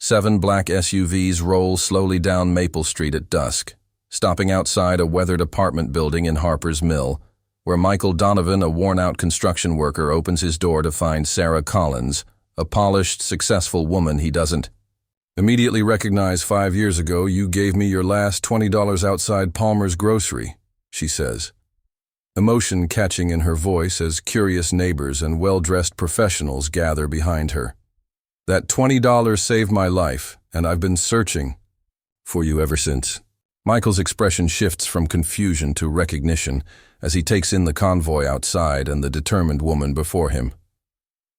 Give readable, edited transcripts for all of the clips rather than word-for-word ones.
7 black SUVs roll slowly down Maple Street at dusk, stopping outside a weathered apartment building in Harper's Mill, where Michael Donovan, a worn-out construction worker, opens his door to find Sarah Collins, a polished, successful woman he doesn't immediately recognize. 5 years ago, you gave me your last $20 outside Palmer's Grocery, she says, emotion catching in her voice as curious neighbors and well-dressed professionals gather behind her. That $20 saved my life, and I've been searching for you ever since. Michael's expression shifts from confusion to recognition as he takes in the convoy outside and the determined woman before him.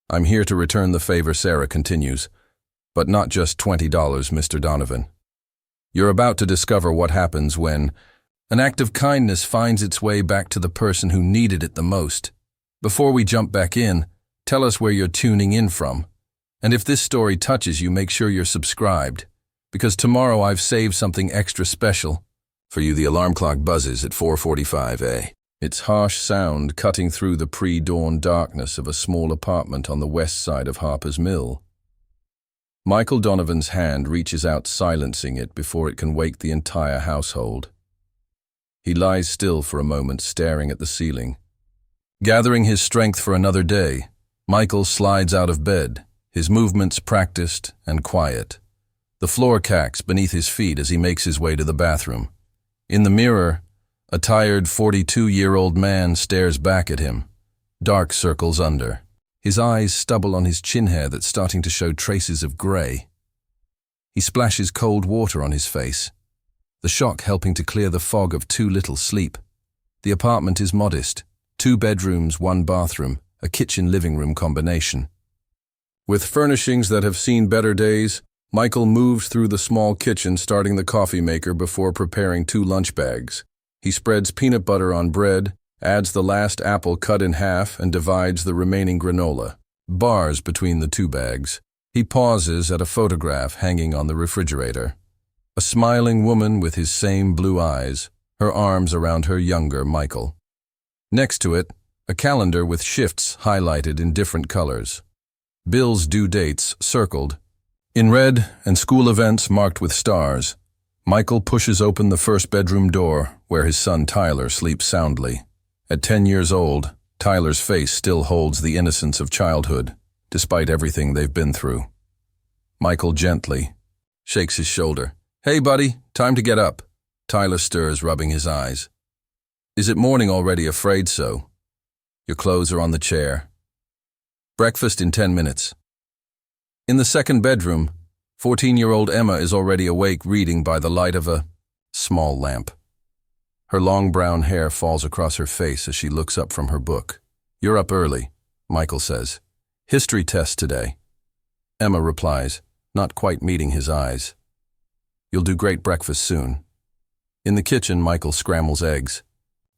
I'm here to return the favor, Sarah continues, but not just $20, Mr. Donovan. You're about to discover what happens when an act of kindness finds its way back to the person who needed it the most. Before we jump back in, tell us where you're tuning in from. And if this story touches you, make sure you're subscribed, because tomorrow I've saved something extra special for you. The alarm clock buzzes at 4:45 a.m. Its harsh sound cutting through the pre-dawn darkness of a small apartment on the west side of Harper's Mill. Michael Donovan's hand reaches out, silencing it before it can wake the entire household. He lies still for a moment, staring at the ceiling. Gathering his strength for another day, Michael slides out of bed, his movements practiced and quiet. The floor cracks beneath his feet as he makes his way to the bathroom. In the mirror, a tired 42-year-old man stares back at him, dark circles under. His eyes stubble on his chin hair that's starting to show traces of gray. He splashes cold water on his face, the shock helping to clear the fog of too little sleep. The apartment is modest, 2 bedrooms, 1 bathroom, a kitchen-living room combination. With furnishings that have seen better days, Michael moves through the small kitchen, starting the coffee maker before preparing 2 lunch bags. He spreads peanut butter on bread, adds the last apple cut in half, and divides the remaining granola bars between the 2 bags. He pauses at a photograph hanging on the refrigerator. A smiling woman with his same blue eyes, her arms around her younger Michael. Next to it, a calendar with shifts highlighted in different colors. Bills' due dates circled in red and school events marked with stars. Michael pushes open the first bedroom door where his son Tyler sleeps soundly. At 10 years old, Tyler's face still holds the innocence of childhood, despite everything they've been through. Michael gently shakes his shoulder. Hey, buddy, time to get up. Tyler stirs, rubbing his eyes. Is it morning already? Afraid so. Your clothes are on the chair. Breakfast in 10 minutes. In the second bedroom, 14-year-old Emma is already awake, reading by the light of a small lamp. Her long brown hair falls across her face as she looks up from her book. You're up early, Michael says. History test today. Emma replies, not quite meeting his eyes. You'll do great breakfast soon. In the kitchen, Michael scrambles eggs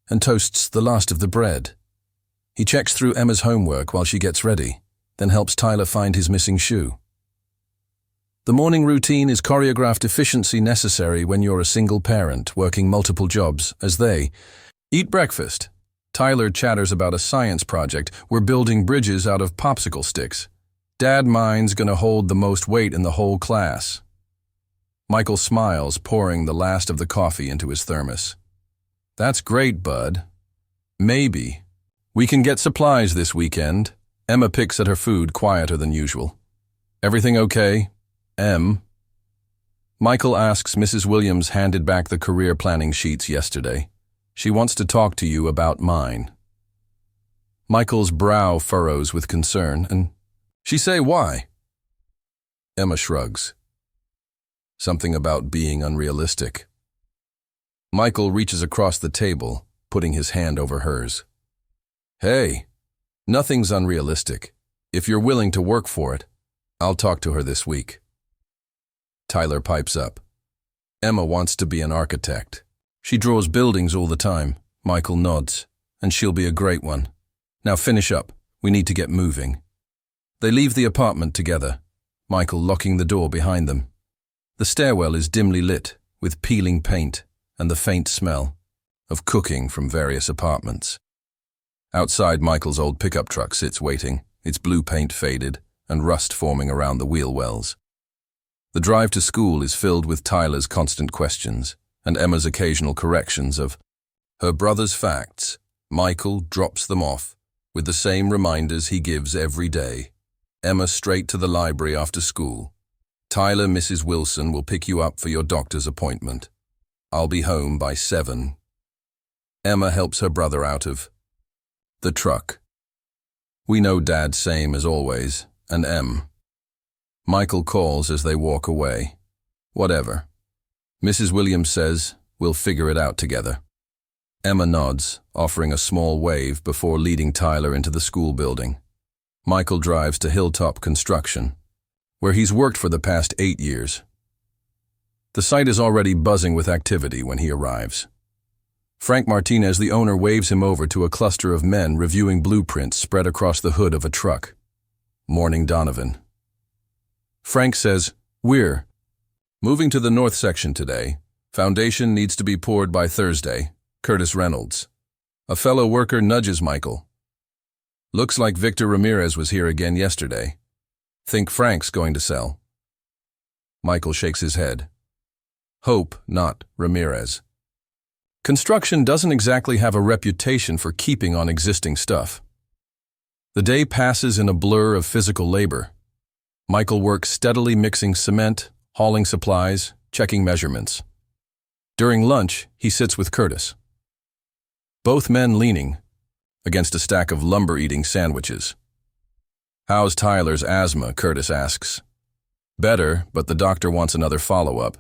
and toasts the last of the bread. He checks through Emma's homework while she gets ready, then helps Tyler find his missing shoe. The morning routine is choreographed efficiency necessary when you're a single parent working multiple jobs as they eat breakfast. Tyler chatters about a science project. We're building bridges out of popsicle sticks. Dad, mine's gonna hold the most weight in the whole class. Michael smiles, pouring the last of the coffee into his thermos. That's great, bud. Maybe we can get supplies this weekend. Emma picks at her food, quieter than usual. Everything okay? Michael asks. Mrs. Williams handed back the career planning sheets yesterday. She wants to talk to you about mine. Michael's brow furrows with concern. And she say why? Emma shrugs. Something about being unrealistic. Michael reaches across the table, putting his hand over hers. Hey, nothing's unrealistic. If you're willing to work for it, I'll talk to her this week. Tyler pipes up. Emma wants to be an architect. She draws buildings all the time. Michael nods. And she'll be a great one. Now finish up. We need to get moving. They leave the apartment together, Michael locking the door behind them. The stairwell is dimly lit, with peeling paint and the faint smell of cooking from various apartments. Outside, Michael's old pickup truck sits waiting, its blue paint faded and rust forming around the wheel wells. The drive to school is filled with Tyler's constant questions and Emma's occasional corrections of her brother's facts. Michael drops them off with the same reminders he gives every day. Emma straight to the library after school. Tyler, Mrs. Wilson will pick you up for your doctor's appointment. I'll be home by 7. Emma helps her brother out of the truck. We know Dad same as always, and Michael calls as they walk away. Whatever. Mrs. Williams says, we'll figure it out together. Emma nods, offering a small wave before leading Tyler into the school building. Michael drives to Hilltop Construction, where he's worked for the past 8 years. The site is already buzzing with activity when he arrives. Frank Martinez, the owner, waves him over to a cluster of men reviewing blueprints spread across the hood of a truck. Morning, Donovan. Frank says, we're moving to the north section today. Foundation needs to be poured by Thursday. Curtis Reynolds. A fellow worker nudges Michael. Looks like Victor Ramirez was here again yesterday. Think Frank's going to sell. Michael shakes his head. Hope, not Ramirez. Construction doesn't exactly have a reputation for keeping on existing stuff. The day passes in a blur of physical labor. Michael works steadily mixing cement, hauling supplies, checking measurements. During lunch, he sits with Curtis. Both men leaning against a stack of lumber-eating sandwiches. How's Tyler's asthma? Curtis asks. Better, but the doctor wants another follow-up.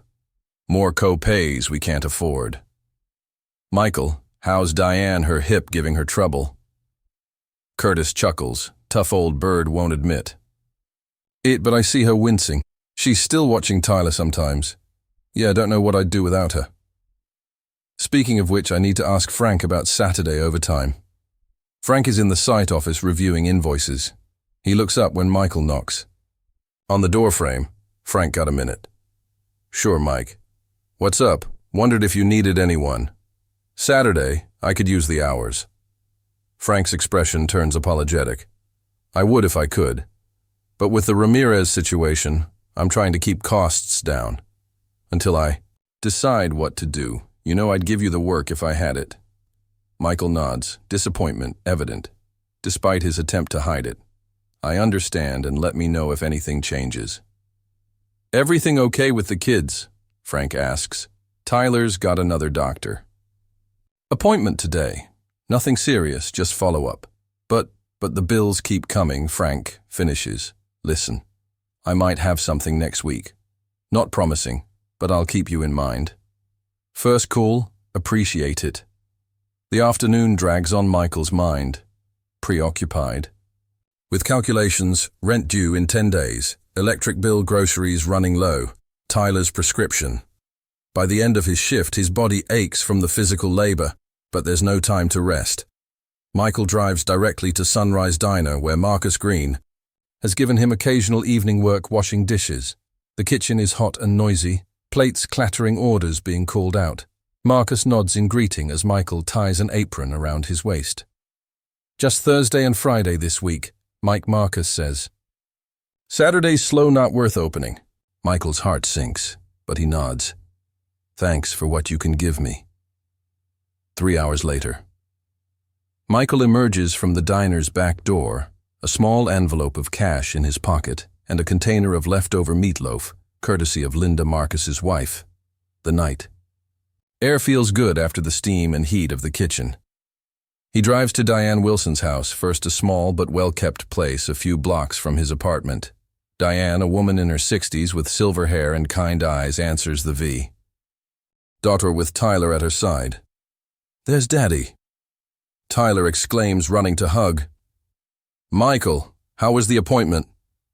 More co-pays we can't afford. Michael, how's Diane, her hip giving her trouble? Curtis chuckles. Tough old bird won't admit. But I see her wincing. She's still watching Tyler sometimes. Yeah, don't know what I'd do without her. Speaking of which, I need to ask Frank about Saturday overtime. Frank is in the site office reviewing invoices. He looks up when Michael knocks. On the doorframe, Frank got a minute. Sure, Mike. What's up? Wondered if you needed anyone. Saturday, I could use the hours. Frank's expression turns apologetic. I would if I could. But with the Ramirez situation, I'm trying to keep costs down. Until I decide what to do. You know I'd give you the work if I had it. Michael nods, disappointment evident, despite his attempt to hide it. I understand, and let me know if anything changes. Everything okay with the kids? Frank asks. Tyler's got another doctor. Appointment today. Nothing serious, just follow-up. But the bills keep coming, Frank finishes. Listen, I might have something next week. Not promising, but I'll keep you in mind. First call, appreciate it. The afternoon drags on Michael's mind, preoccupied. With calculations, rent due in 10 days, electric bill, groceries running low, Tyler's prescription. By the end of his shift, his body aches from the physical labor, but there's no time to rest. Michael drives directly to Sunrise Diner, where Marcus Green has given him occasional evening work washing dishes. The kitchen is hot and noisy, plates clattering, orders being called out. Marcus nods in greeting as Michael ties an apron around his waist. Just Thursday and Friday this week, Mike Marcus says. Saturday's slow, not worth opening. Michael's heart sinks, but he nods. Thanks for what you can give me. 3 hours later. Michael emerges from the diner's back door, a small envelope of cash in his pocket and a container of leftover meatloaf, courtesy of Linda Marcus's wife. The night. Air feels good after the steam and heat of the kitchen. He drives to Diane Wilson's house, first a small but well-kept place a few blocks from his apartment. Diane, a woman in her 60s with silver hair and kind eyes, answers the V. Daughter with Tyler at her side. There's Daddy. Tyler exclaims, running to hug. Michael, how was the appointment?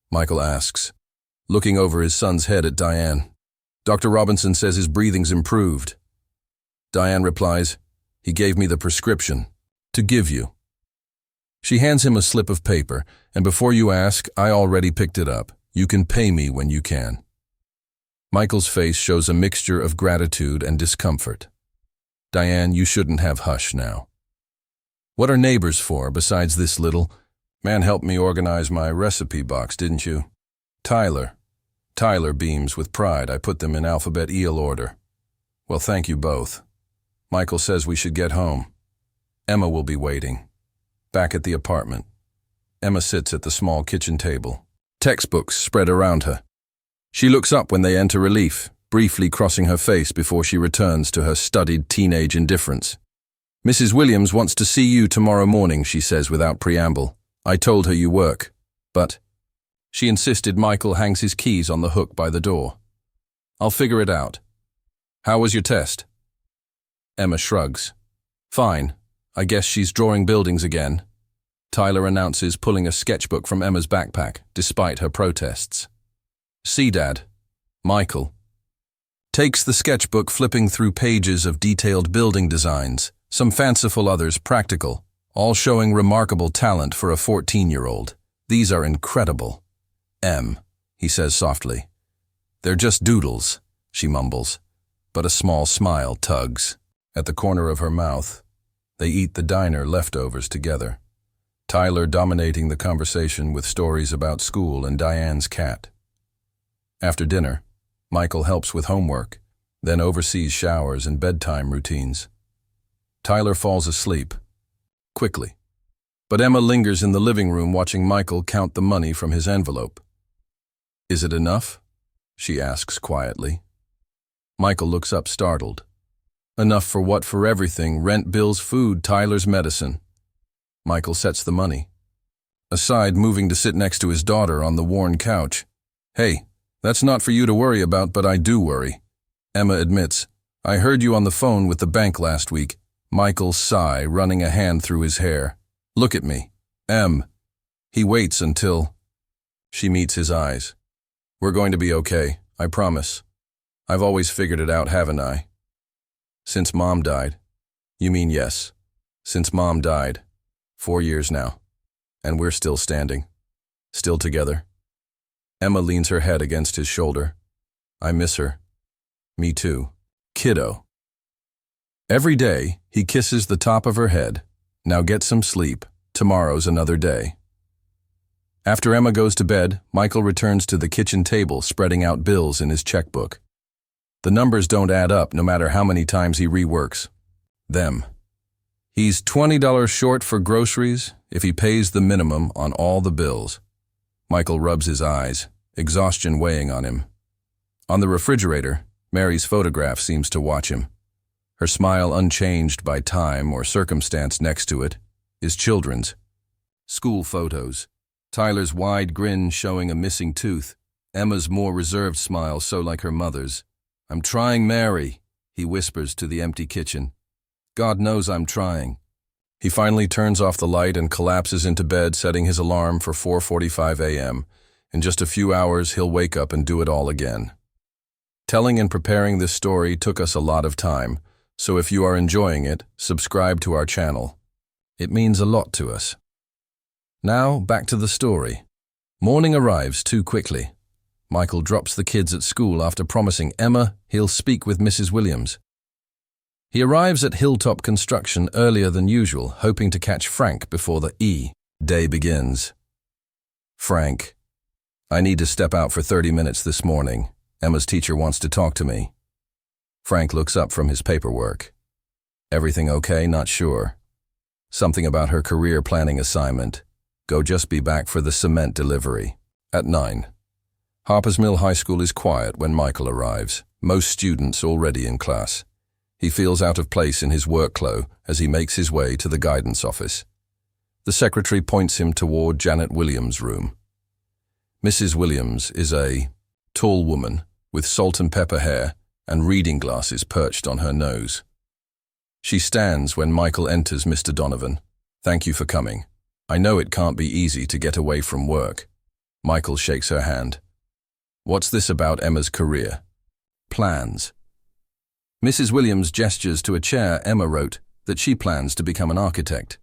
Michael asks, looking over his son's head at Diane. Dr. Robinson says his breathing's improved. Diane replies, he gave me the prescription. To give you. She hands him a slip of paper, and before you ask, I already picked it up. You can pay me when you can. Michael's face shows a mixture of gratitude and discomfort. Diane, you shouldn't have hush now. What are neighbors for besides this little? Man helped me organize my recipe box, didn't you? Tyler. Tyler beams with pride. I put them in alphabet eel order. Well, thank you both. Michael says we should get home. Emma will be waiting. Back at the apartment. Emma sits at the small kitchen table. Textbooks spread around her. She looks up when they enter relief, briefly crossing her face before she returns to her studied teenage indifference. Mrs. Williams wants to see you tomorrow morning, she says without preamble. I told her you work. But she insisted Michael hangs his keys on the hook by the door. I'll figure it out. How was your test? Emma shrugs. Fine. I guess she's drawing buildings again. Tyler announces, pulling a sketchbook from Emma's backpack, despite her protests. See, Dad. Michael takes the sketchbook, flipping through pages of detailed building designs, some fanciful, others practical, all showing remarkable talent for a 14-year-old. These are incredible. Em, he says softly. They're just doodles, she mumbles, but a small smile tugs at the corner of her mouth. They eat the diner leftovers together. Tyler dominating the conversation with stories about school and Diane's cat. After dinner, Michael helps with homework, then oversees showers and bedtime routines. Tyler falls asleep, quickly. But Emma lingers in the living room watching Michael count the money from his envelope. Is it enough? She asks quietly. Michael looks up startled. Enough for what? For everything: rent, bills, food, Tyler's medicine. Michael sets the money aside, moving to sit next to his daughter on the worn couch. Hey, that's not for you to worry about, but I do worry. Emma admits, I heard you on the phone with the bank last week. Michael sigh, running a hand through his hair. Look at me. Em. He waits until she meets his eyes. We're going to be okay, I promise. I've always figured it out, haven't I? Since Mom died. You mean yes. Since Mom died. 4 years now. And we're still standing. Still together. Emma leans her head against his shoulder. I miss her. Me too. Kiddo. Every day, he kisses the top of her head. Now get some sleep. Tomorrow's another day. After Emma goes to bed, Michael returns to the kitchen table, spreading out bills in his checkbook. The numbers don't add up no matter how many times he reworks them. He's $20 short for groceries if he pays the minimum on all the bills. Michael rubs his eyes, exhaustion weighing on him. On the refrigerator, Mary's photograph seems to watch him. Her smile, unchanged by time or circumstance, next to it is children's. School photos. Tyler's wide grin showing a missing tooth. Emma's more reserved smile, so like her mother's. I'm trying, Mary, he whispers to the empty kitchen. God knows I'm trying. He finally turns off the light and collapses into bed, setting his alarm for 4:45 a.m. In just a few hours, he'll wake up and do it all again. Telling and preparing this story took us a lot of time, so if you are enjoying it, subscribe to our channel. It means a lot to us. Now, back to the story. Morning arrives too quickly. Michael drops the kids at school after promising Emma he'll speak with Mrs. Williams. He arrives at Hilltop Construction earlier than usual, hoping to catch Frank before the day begins. Frank, I need to step out for 30 minutes this morning. Emma's teacher wants to talk to me. Frank looks up from his paperwork. Everything okay? Not sure. Something about her career planning assignment. Go, just be back for the cement delivery. At 9. Harpers Mill High School is quiet when Michael arrives, most students already in class. He feels out of place in his workflow as he makes his way to the guidance office. The secretary points him toward Janet Williams' room. Mrs. Williams is a tall woman with salt and pepper hair and reading glasses perched on her nose. She stands when Michael enters. Mr. Donovan, thank you for coming. I know it can't be easy to get away from work. Michael shakes her hand. What's this about Emma's career? Plans. Mrs. Williams gestures to a chair. Emma wrote that she plans to become an architect.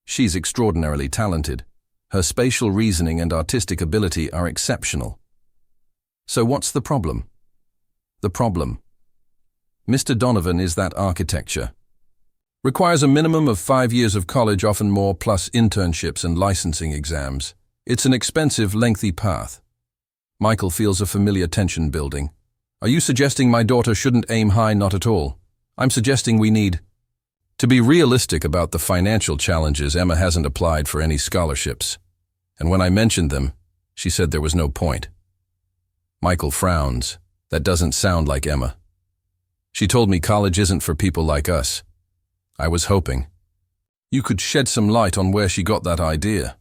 She's extraordinarily talented. Her spatial reasoning and artistic ability are exceptional. So what's the problem? The problem, Mr. Donovan, is that architecture requires a minimum of 5 years of college, often more, plus internships and licensing exams. It's an expensive, lengthy path. Michael feels a familiar tension building. Are you suggesting my daughter shouldn't aim high? Not at all. I'm suggesting we need to be realistic about the financial challenges. Emma hasn't applied for any scholarships. And when I mentioned them, she said there was no point. Michael frowns. That doesn't sound like Emma. She told me college isn't for people like us. I was hoping you could shed some light on where she got that idea.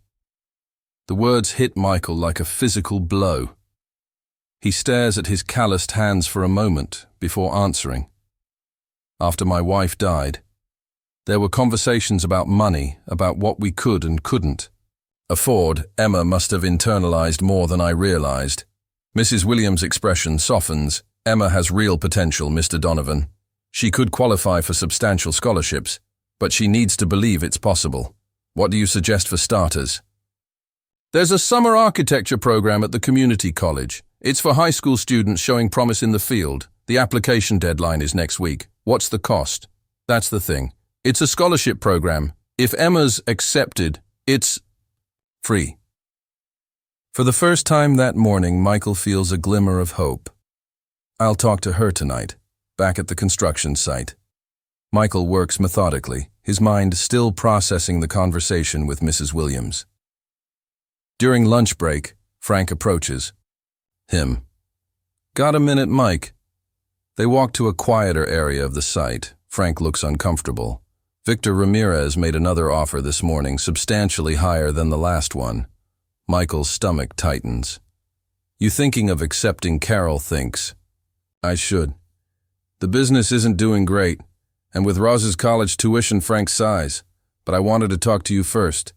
The words hit Michael like a physical blow. He stares at his calloused hands for a moment before answering. After my wife died, there were conversations about money, about what we could and couldn't afford. Emma must have internalized more than I realized. Mrs. Williams' expression softens. Emma has real potential, Mr. Donovan. She could qualify for substantial scholarships, but she needs to believe it's possible. What do you suggest for starters? There's a summer architecture program at the community college. It's for high school students showing promise in the field. The application deadline is next week. What's the cost? That's the thing. It's a scholarship program. If Emma's accepted, it's free. For the first time that morning, Michael feels a glimmer of hope. I'll talk to her tonight, back at the construction site. Michael works methodically, his mind still processing the conversation with Mrs. Williams. During lunch break, Frank approaches him. Got a minute, Mike? They walk to a quieter area of the site. Frank looks uncomfortable. Victor Ramirez made another offer this morning, substantially higher than the last one. Michael's stomach tightens. You thinking of accepting? Carol thinks. I should. The business isn't doing great, and with Roz's college tuition, Frank sighs. But I wanted to talk to you first.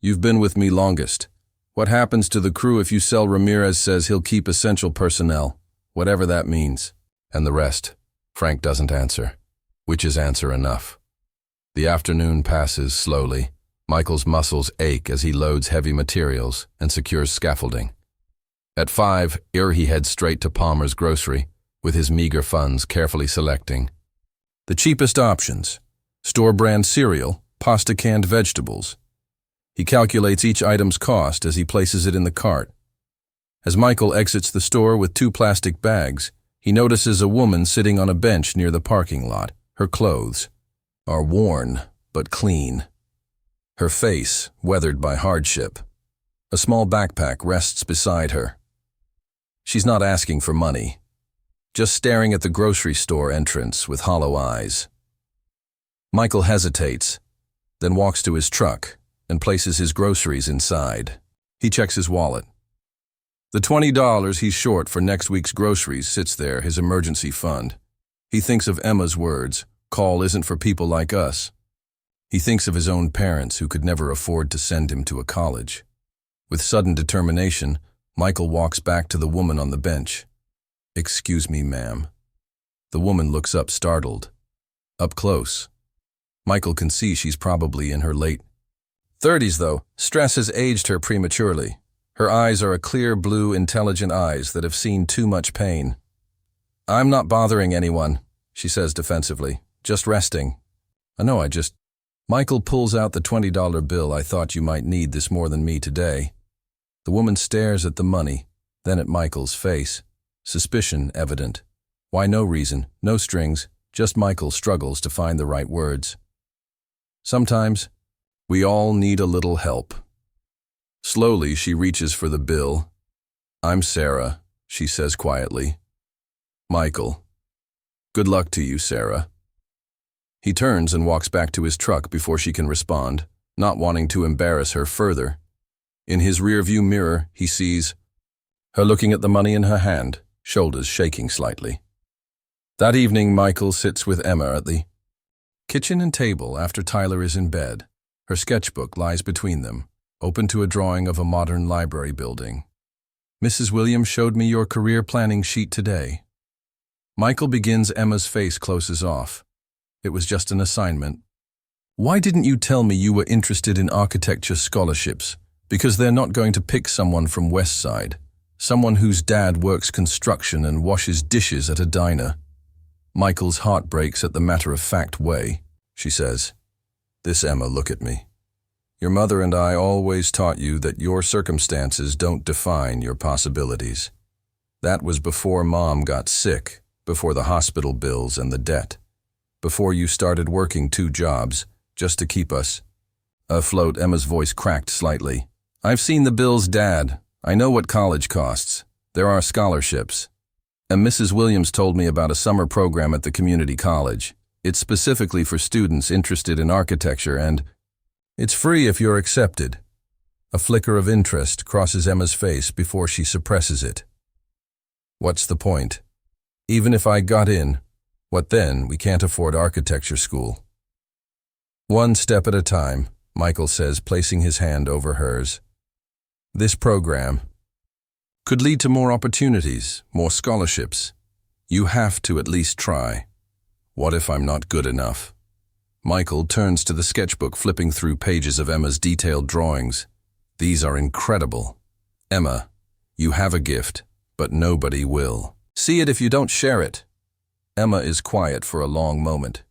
You've been with me longest. What happens to the crew if you sell? Ramirez says he'll keep essential personnel, whatever that means. And the rest. Frank doesn't answer, which is answer enough. The afternoon passes slowly. Michael's muscles ache as he loads heavy materials and secures scaffolding. At 5, he heads straight to Palmer's grocery, with his meager funds carefully selecting the cheapest options: store-brand cereal, pasta, canned vegetables. He calculates each item's cost as he places it in the cart. As Michael exits the store with 2 plastic bags, he notices a woman sitting on a bench near the parking lot. Her clothes are worn but clean. Her face weathered by hardship. A small backpack rests beside her. She's not asking for money, just staring at the grocery store entrance with hollow eyes. Michael hesitates, then walks to his truck and places his groceries inside. He checks his wallet. The $20 he's short for next week's groceries sits there, his emergency fund. He thinks of Emma's words, "Call isn't for people like us." He thinks of his own parents who could never afford to send him to a college. With sudden determination, Michael walks back to the woman on the bench. "Excuse me, ma'am." The woman looks up startled. Up close, Michael can see she's probably in her late 30s though. Stress has aged her prematurely. Her eyes are a clear blue, intelligent eyes that have seen too much pain. "I'm not bothering anyone," she says defensively. "Just resting." "I know, Michael pulls out the $20 bill. "I thought you might need this more than me today." The woman stares at the money, then at Michael's face. Suspicion evident. Why no reason, no strings, just Michael struggles to find the right words. Sometimes, we all need a little help. Slowly, she reaches for the bill. "I'm Sarah," she says quietly. "Michael. Good luck to you, Sarah." He turns and walks back to his truck before she can respond, not wanting to embarrass her further. In his rearview mirror, he sees her looking at the money in her hand, shoulders shaking slightly. That evening, Michael sits with Emma at the kitchen and table after Tyler is in bed. Her sketchbook lies between them, open to a drawing of a modern library building. "Mrs. Williams showed me your career planning sheet today." Michael begins. Emma's face closes off. "It was just an assignment." "Why didn't you tell me you were interested in architecture scholarships?" "Because they're not going to pick someone from West Side, someone whose dad works construction and washes dishes at a diner." Michael's heart breaks at the matter-of-fact way. She says, "This, Emma, look at me. Your mother and I always taught you that your circumstances don't define your possibilities. That was before Mom got sick, before the hospital bills and the debt, before you started working 2 jobs just to keep us afloat. Emma's voice cracked slightly. I've seen the bills, Dad. I know what college costs. There are scholarships. And Mrs. Williams told me about a summer program at the community college. It's specifically for students interested in architecture, and it's free if you're accepted. A flicker of interest crosses Emma's face before she suppresses it. What's the point? Even if I got in, what then? We can't afford architecture school. One step at a time, Michael says, placing his hand over hers. This program could lead to more opportunities, more scholarships. You have to at least try. What if I'm not good enough? Michael turns to the sketchbook, flipping through pages of Emma's detailed drawings. These are incredible. Emma, you have a gift, but nobody will see it if you don't share it. Emma is quiet for a long moment.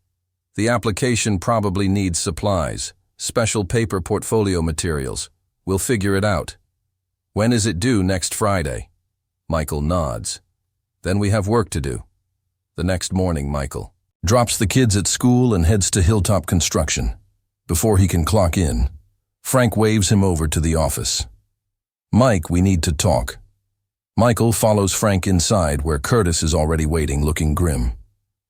The application probably needs supplies, special paper portfolio materials. We'll figure it out. When is it due? Next Friday. Michael nods. Then we have work to do. The next morning, Michael drops the kids at school and heads to Hilltop Construction. Before he can clock in, Frank waves him over to the office. Mike, we need to talk. Michael follows Frank inside, where Curtis is already waiting, looking grim.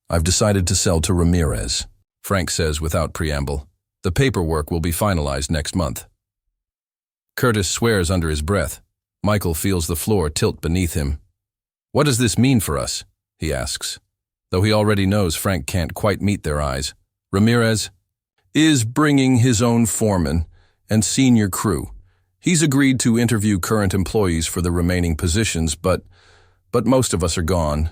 I've decided to sell to Ramirez, Frank says without preamble. The paperwork will be finalized next month. Curtis swears under his breath. Michael feels the floor tilt beneath him. What does this mean for us? He asks. Though he already knows Frank can't quite meet their eyes. Ramirez is bringing his own foreman and senior crew. He's agreed to interview current employees for the remaining positions, but most of us are gone.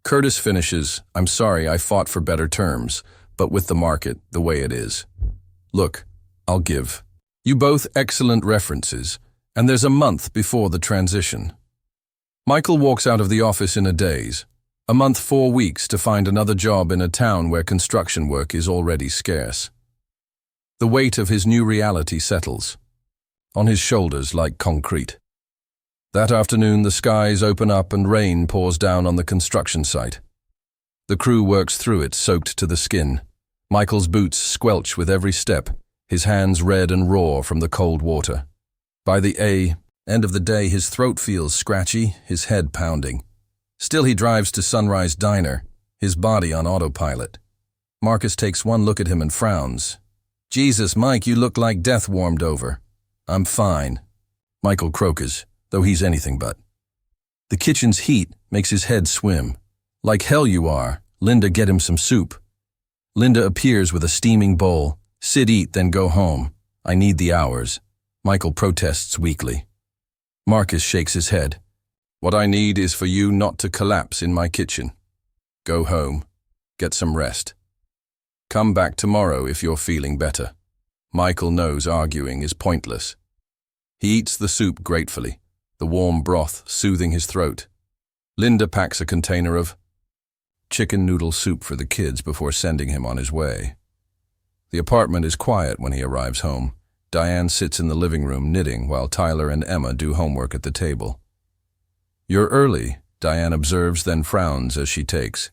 Curtis finishes, I'm sorry, I fought for better terms, but with the market the way it is. Look, I'll give you both excellent references, and there's a month before the transition. Michael walks out of the office in a daze. A month, 4 weeks to find another job in a town where construction work is already scarce. The weight of his new reality settles on his shoulders like concrete. That afternoon, the skies open up and rain pours down on the construction site. The crew works through it, soaked to the skin. Michael's boots squelch with every step, his hands red and raw from the cold water. By the end of the day, his throat feels scratchy, his head pounding. Still, he drives to Sunrise Diner, his body on autopilot. Marcus takes one look at him and frowns. Jesus, Mike, you look like death warmed over. I'm fine. Michael croakers, though he's anything but. The kitchen's heat makes his head swim. Like hell you are. Linda, get him some soup. Linda appears with a steaming bowl. Sit, eat, then go home. I need the hours. Michael protests weakly. Marcus shakes his head. What I need is for you not to collapse in my kitchen. Go home. Get some rest. Come back tomorrow if you're feeling better. Michael knows arguing is pointless. He eats the soup gratefully, the warm broth soothing his throat. Linda packs a container of chicken noodle soup for the kids before sending him on his way. The apartment is quiet when he arrives home. Diane sits in the living room knitting while Tyler and Emma do homework at the table. You're early, Diane observes, then frowns as she takes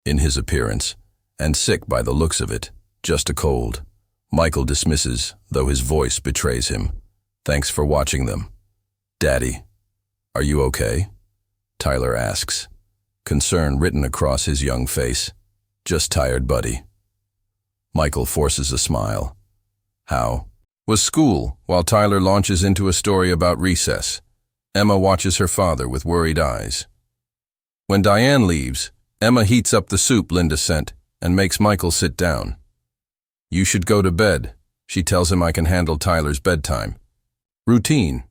in his appearance, and sick by the looks of it, just a cold. Michael dismisses, though his voice betrays him. Thanks for watching them. Daddy, are you okay? Tyler asks, concern written across his young face. Just tired, buddy. Michael forces a smile. How was school? While Tyler launches into a story about recess, Emma watches her father with worried eyes. When Diane leaves, Emma heats up the soup Linda sent and makes Michael sit down. You should go to bed. She tells him I can handle Tyler's bedtime. Routine.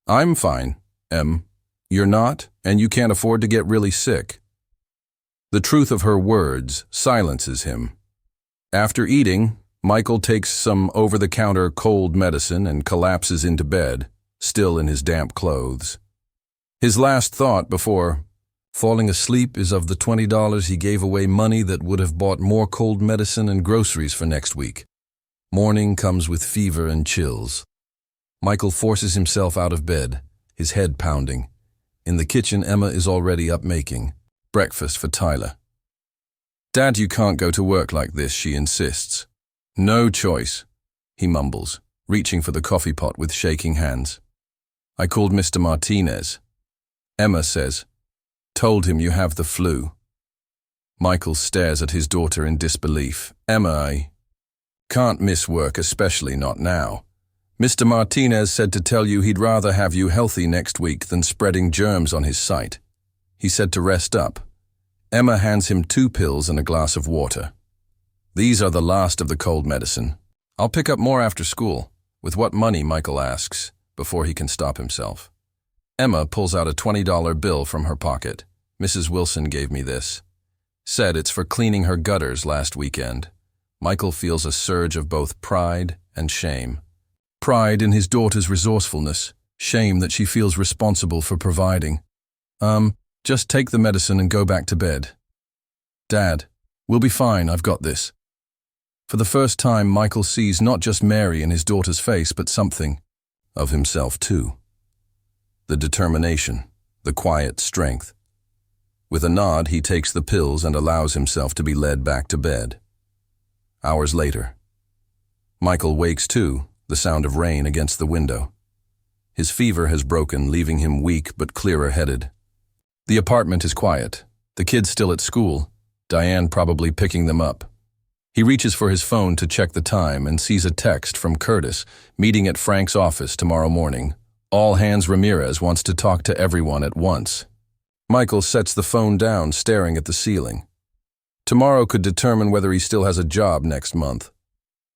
I'm fine, Em. You're not, and you can't afford to get really sick. The truth of her words silences him. After eating, Michael takes some over-the-counter cold medicine and collapses into bed, still in his damp clothes. His last thought before falling asleep is of the $20 he gave away, money that would have bought more cold medicine and groceries for next week. Morning comes with fever and chills. Michael forces himself out of bed, his head pounding. In the kitchen, Emma is already up making breakfast for Tyler. "Dad, you can't go to work like this," she insists. "No choice," he mumbles, reaching for the coffee pot with shaking hands. "I called Mr. Martinez." Emma says, "Told him you have the flu." Michael stares at his daughter in disbelief. "Emma, I can't miss work, especially not now. Mr. Martinez said to tell you he'd rather have you healthy next week than spreading germs on his site. He said to rest up." Emma hands him 2 pills and a glass of water. "These are the last of the cold medicine. I'll pick up more after school." "With what money?" Michael asks, before he can stop himself. Emma pulls out a $20 bill from her pocket. "Mrs. Wilson gave me this. Said it's for cleaning her gutters last weekend." Michael feels a surge of both pride and shame. Pride in his daughter's resourcefulness, shame that she feels responsible for providing. Just take the medicine and go back to bed." "Dad, we'll be fine, I've got this." For the first time, Michael sees not just Mary in his daughter's face, but something of himself too. The determination, the quiet strength. With a nod, he takes the pills and allows himself to be led back to bed. Hours later, Michael wakes too, the sound of rain against the window. His fever has broken, leaving him weak but clearer-headed. The apartment is quiet, the kids still at school, Diane probably picking them up. He reaches for his phone to check the time and sees a text from Curtis, meeting at Frank's office tomorrow morning. All hands Ramirez wants to talk to everyone at once. Michael sets the phone down, staring at the ceiling. Tomorrow could determine whether he still has a job next month.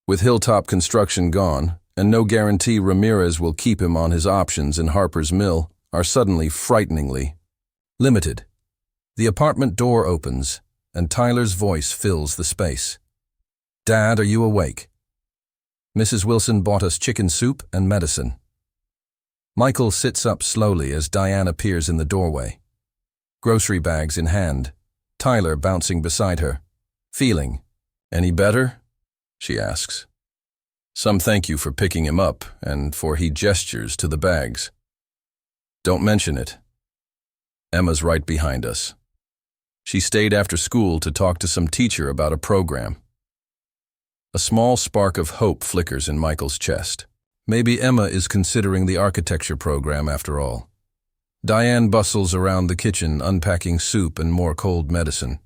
With Hilltop Construction gone, and no guarantee Ramirez will keep him on his options in Harper's Mill, are suddenly frighteningly limited. The apartment door opens, and Tyler's voice fills the space. "Dad, are you awake? Mrs. Wilson bought us chicken soup and medicine." Michael sits up slowly as Diane appears in the doorway. Grocery bags in hand, Tyler bouncing beside her. "Feeling any better?" she asks. "Some thank you for picking him up, and for," he gestures to the bags. "Don't mention it. Emma's right behind us. She stayed after school to talk to some teacher about a program." A small spark of hope flickers in Michael's chest. Maybe Emma is considering the architecture program after all. Diane bustles around the kitchen, unpacking soup and more cold medicine.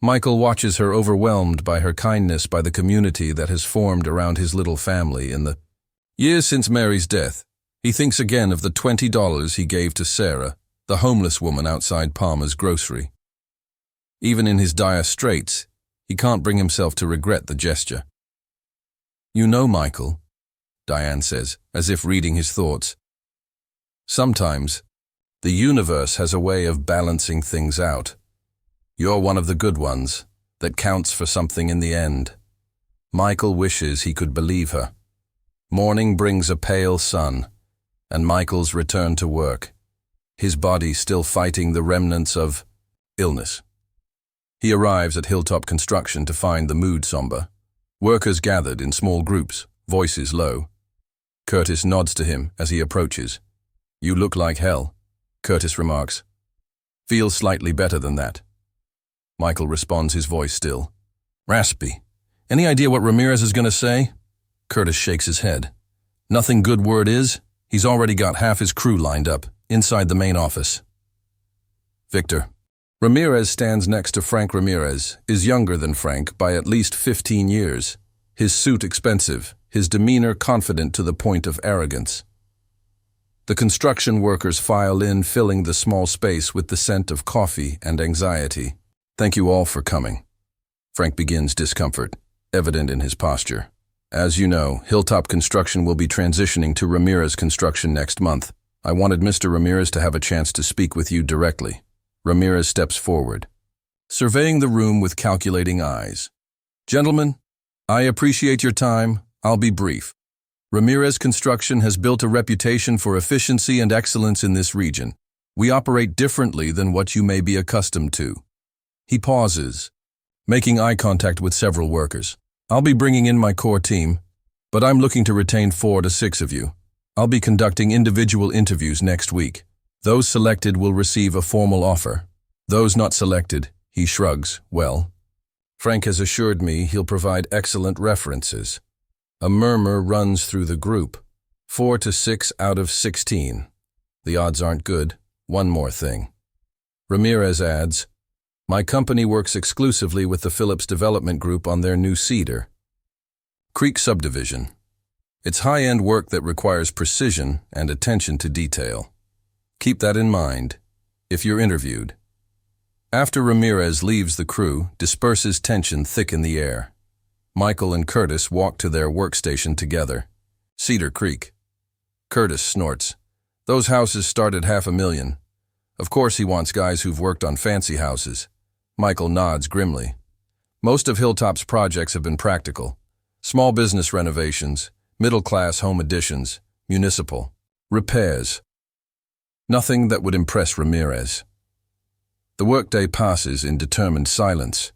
Michael watches her, overwhelmed by her kindness, by the community that has formed around his little family. In the years since Mary's death, he thinks again of the $20 he gave to Sarah, the homeless woman outside Palmer's grocery. Even in his dire straits, he can't bring himself to regret the gesture. "You know, Michael," Diane says, as if reading his thoughts, "sometimes the universe has a way of balancing things out. You're one of the good ones that counts for something in the end." Michael wishes he could believe her. Morning brings a pale sun, and Michael's return to work, his body still fighting the remnants of illness. He arrives at Hilltop Construction to find the mood somber. Workers gathered in small groups, voices low. Curtis nods to him as he approaches. "You look like hell," Curtis remarks. "Feels slightly better than that." Michael responds, his voice still raspy. "Any idea what Ramirez is going to say?" Curtis shakes his head. "Nothing good word is. He's already got half his crew lined up, inside the main office." Victor. Ramirez stands next to Frank Ramirez, is younger than Frank by at least 15 years. His suit expensive, his demeanor confident to the point of arrogance. The construction workers file in, filling the small space with the scent of coffee and anxiety. "Thank you all for coming." Frank begins, discomfort evident in his posture. "As you know, Hilltop Construction will be transitioning to Ramirez Construction next month. I wanted Mr. Ramirez to have a chance to speak with you directly." Ramirez steps forward, surveying the room with calculating eyes. "Gentlemen, I appreciate your time. I'll be brief. Ramirez Construction has built a reputation for efficiency and excellence in this region. We operate differently than what you may be accustomed to." He pauses, making eye contact with several workers. "I'll be bringing in my core team, but I'm looking to retain 4 to 6 of you. I'll be conducting individual interviews next week." Those selected will receive a formal offer. Those not selected, he shrugs, well. Frank has assured me he'll provide excellent references. A murmur runs through the group. 4 to 6 out of 16. The odds aren't good. One more thing. Ramirez adds, my company works exclusively with the Phillips Development Group on their new Cedar Creek subdivision. It's high-end work that requires precision and attention to detail. Keep that in mind if you're interviewed. After Ramirez leaves, the crew disperses, tension thick in the air. Michael and Curtis walk to their workstation together. Cedar Creek. Curtis snorts. Those houses start at $500,000. Of course he wants guys who've worked on fancy houses. Michael nods grimly. Most of Hilltop's projects have been practical. Small business renovations, middle-class home additions, municipal repairs. Nothing that would impress Ramirez. The workday passes in determined silence,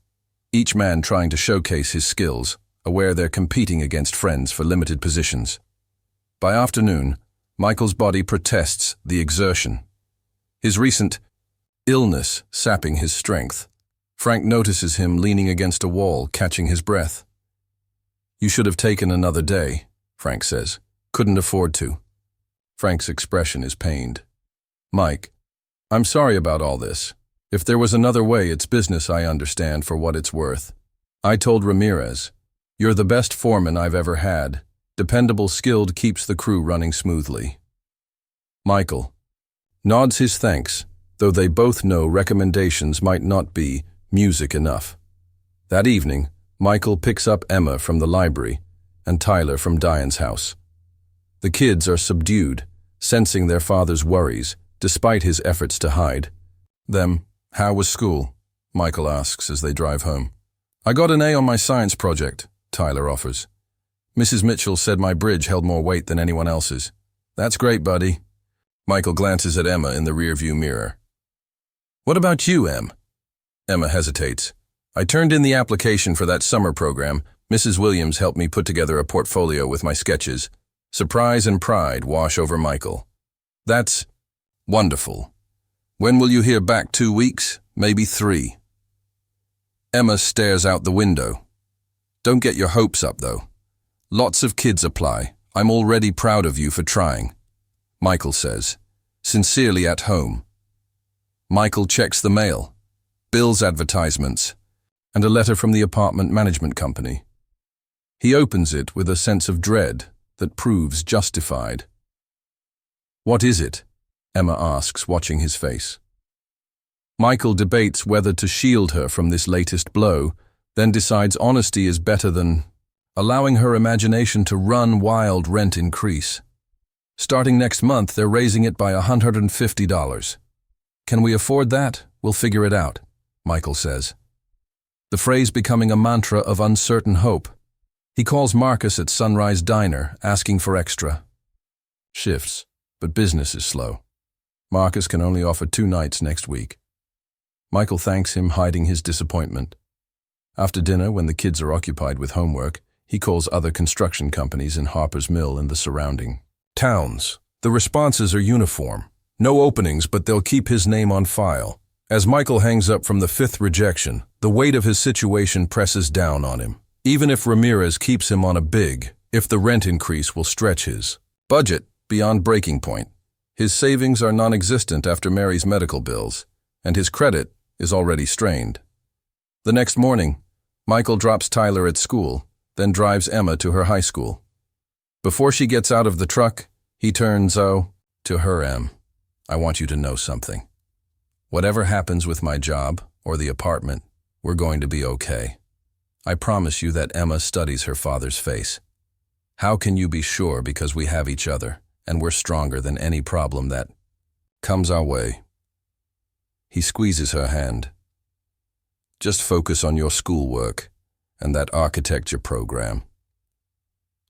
each man trying to showcase his skills, aware they're competing against friends for limited positions. By afternoon, Michael's body protests the exertion. His recent illness sapping his strength. Frank notices him leaning against a wall, catching his breath. You should have taken another day, Frank says. Couldn't afford to. Frank's expression is pained. Mike, I'm sorry about all this. If there was another way, it's business, I understand, for what it's worth. I told Ramirez, you're the best foreman I've ever had. Dependable, skilled, keeps the crew running smoothly. Michael nods his thanks, though they both know recommendations might not be music enough. That evening, Michael picks up Emma from the library and Tyler from Diane's house. The kids are subdued, sensing their father's worries, despite his efforts to hide them. How was school? Michael asks as they drive home. I got an A on my science project, Tyler offers. Mrs. Mitchell said my bridge held more weight than anyone else's. That's great, buddy. Michael glances at Emma in the rearview mirror. What about you, Em? Emma hesitates. I turned in the application for that summer program. Mrs. Williams helped me put together a portfolio with my sketches. Surprise and pride wash over Michael. That's wonderful. When will you hear back? 2 weeks? Maybe 3. Emma stares out the window. Don't get your hopes up, though. Lots of kids apply. I'm already proud of you for trying. Michael says, sincerely at home. Michael checks the mail, bills, advertisements, and a letter from the apartment management company. He opens it with a sense of dread that proves justified. What is it? Emma asks, watching his face. Michael debates whether to shield her from this latest blow, then decides honesty is better than allowing her imagination to run wild. Rent increase. Starting next month, they're raising it by $150. Can we afford that? We'll figure it out, Michael says. The phrase becoming a mantra of uncertain hope. He calls Marcus at Sunrise Diner, asking for extra shifts, but business is slow. Marcus can only offer 2 nights next week. Michael thanks him, hiding his disappointment. After dinner, when the kids are occupied with homework, he calls other construction companies in Harper's Mill and the surrounding towns. The responses are uniform. No openings, but they'll keep his name on file. As Michael hangs up from the 5th rejection, the weight of his situation presses down on him. Even if Ramirez keeps him on a big, if the rent increase will stretch his budget beyond breaking point. His savings are non-existent after Mary's medical bills, and his credit is already strained. The next morning, Michael drops Tyler at school, then drives Emma to her high school. Before she gets out of the truck, he turns to her. Em, I want you to know something. Whatever happens with my job or the apartment, we're going to be okay. I promise you that. Emma studies her father's face. How can you be sure? Because we have each other, and we're stronger than any problem that comes our way. He squeezes her hand. Just focus on your schoolwork and that architecture program.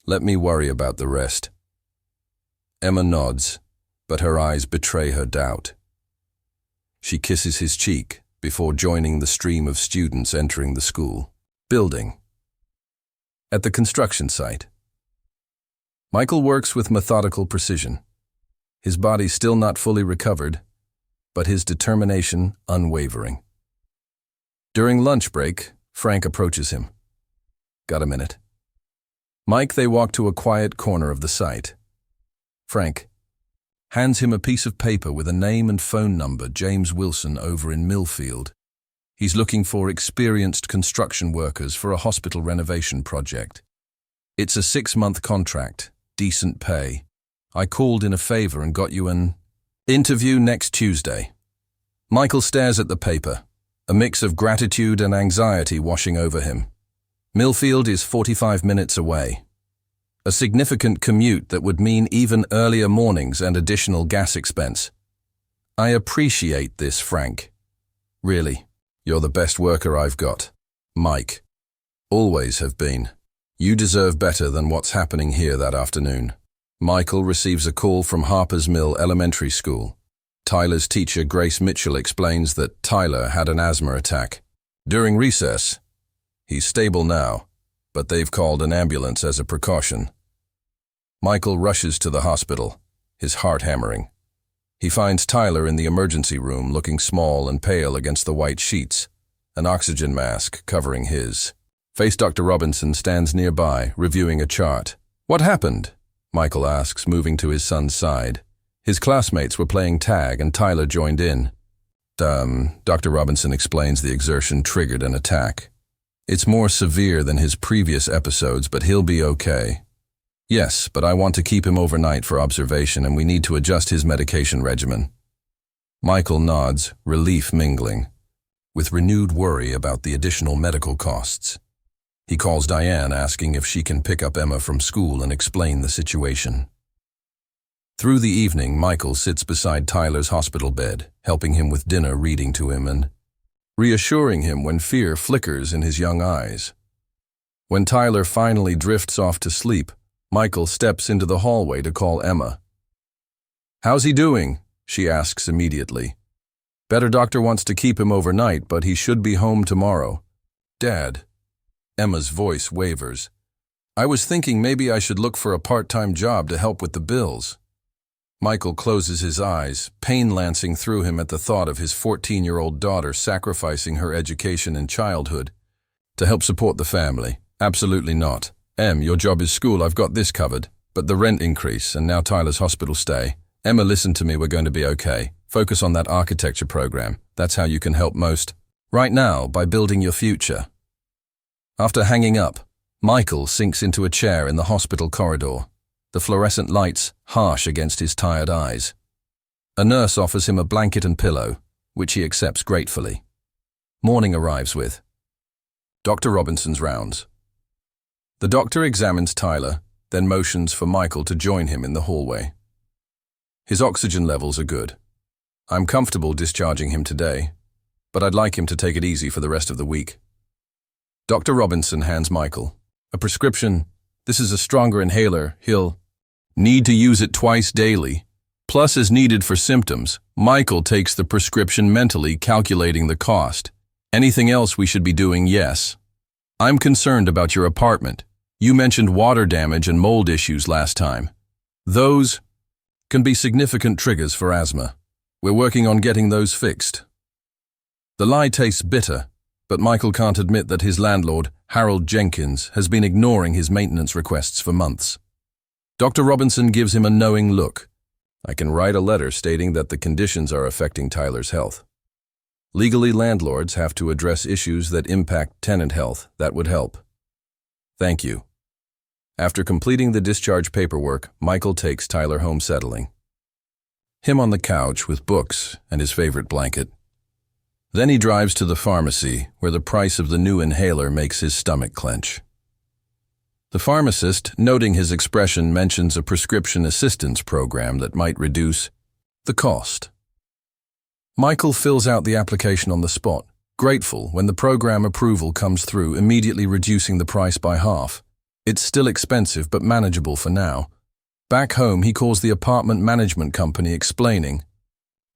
Let me worry about the rest. Emma nods, but her eyes betray her doubt. She kisses his cheek before joining the stream of students entering the school building. At the construction site, Michael works with methodical precision. His body still not fully recovered, but his determination unwavering. During lunch break, Frank approaches him. "Got a minute?" Mike, they walk to a quiet corner of the site. Frank hands him a piece of paper with a name and phone number, James Wilson over in Millfield. He's looking for experienced construction workers for a hospital renovation project. It's a 6-month contract, decent pay. I called in a favor and got you an interview next Tuesday. Michael stares at the paper, a mix of gratitude and anxiety washing over him. Millfield is 45 minutes away. A significant commute that would mean even earlier mornings and additional gas expense. "I appreciate this, Frank. Really, you're the best worker I've got. Mike. Always have been. You deserve better than what's happening here that afternoon." Michael receives a call from Harper's Mill Elementary School. Tyler's teacher, Grace Mitchell, explains that Tyler had an asthma attack during recess. He's stable now, but they've called an ambulance as a precaution. Michael rushes to the hospital, his heart hammering. He finds Tyler in the emergency room, looking small and pale against the white sheets, an oxygen mask covering his face. Dr. Robinson stands nearby, reviewing a chart. "What happened?" Michael asks, moving to his son's side. His classmates were playing tag and Tyler joined in. Dr. Robinson explains the exertion triggered an attack. "It's more severe than his previous episodes, but he'll be okay." "Yes, but I want to keep him overnight for observation and we need to adjust his medication regimen." Michael nods, relief mingling with renewed worry about the additional medical costs. He calls Diane, asking if she can pick up Emma from school and explain the situation. Through the evening, Michael sits beside Tyler's hospital bed, helping him with dinner, reading to him, and reassuring him when fear flickers in his young eyes. When Tyler finally drifts off to sleep, Michael steps into the hallway to call Emma. "How's he doing?" she asks immediately. "Better. Doctor wants to keep him overnight, but he should be home tomorrow." "Dad." Emma's voice wavers. "I was thinking maybe I should look for a part-time job to help with the bills." Michael closes his eyes, pain lancing through him at the thought of his 14-year-old daughter sacrificing her education and childhood to help support the family. "Absolutely not. Em, your job is school, I've got this covered. But the rent increase and now Tyler's hospital stay. Emma, listen to me, we're going to be okay. Focus on that architecture program. That's how you can help most right now, by building your future." After hanging up, Michael sinks into a chair in the hospital corridor, the fluorescent lights harsh against his tired eyes. A nurse offers him a blanket and pillow, which he accepts gratefully. Morning arrives with Dr. Robinson's rounds. The doctor examines Tyler, then motions for Michael to join him in the hallway. His oxygen levels are good. "I'm comfortable discharging him today, but I'd like him to take it easy for the rest of the week." Dr. Robinson hands Michael a prescription. "This is a stronger inhaler. He'll need to use it twice daily, plus as needed for symptoms." Michael takes the prescription mentally, calculating the cost. "Anything else we should be doing?" "Yes. I'm concerned about your apartment. You mentioned water damage and mold issues last time. Those can be significant triggers for asthma. We're working on getting those fixed." The lie tastes bitter, but Michael can't admit that his landlord, Harold Jenkins, has been ignoring his maintenance requests for months. Dr. Robinson gives him a knowing look. "I can write a letter stating that the conditions are affecting Tyler's health. Legally, landlords have to address issues that impact tenant health. That would help. Thank you." After completing the discharge paperwork, Michael takes Tyler home, settling him on the couch with books and his favorite blanket. Then he drives to the pharmacy, where the price of the new inhaler makes his stomach clench. The pharmacist, noting his expression, mentions a prescription assistance program that might reduce the cost. Michael fills out the application on the spot, grateful when the program approval comes through, immediately reducing the price by half. It's still expensive, but manageable for now. Back home, he calls the apartment management company, explaining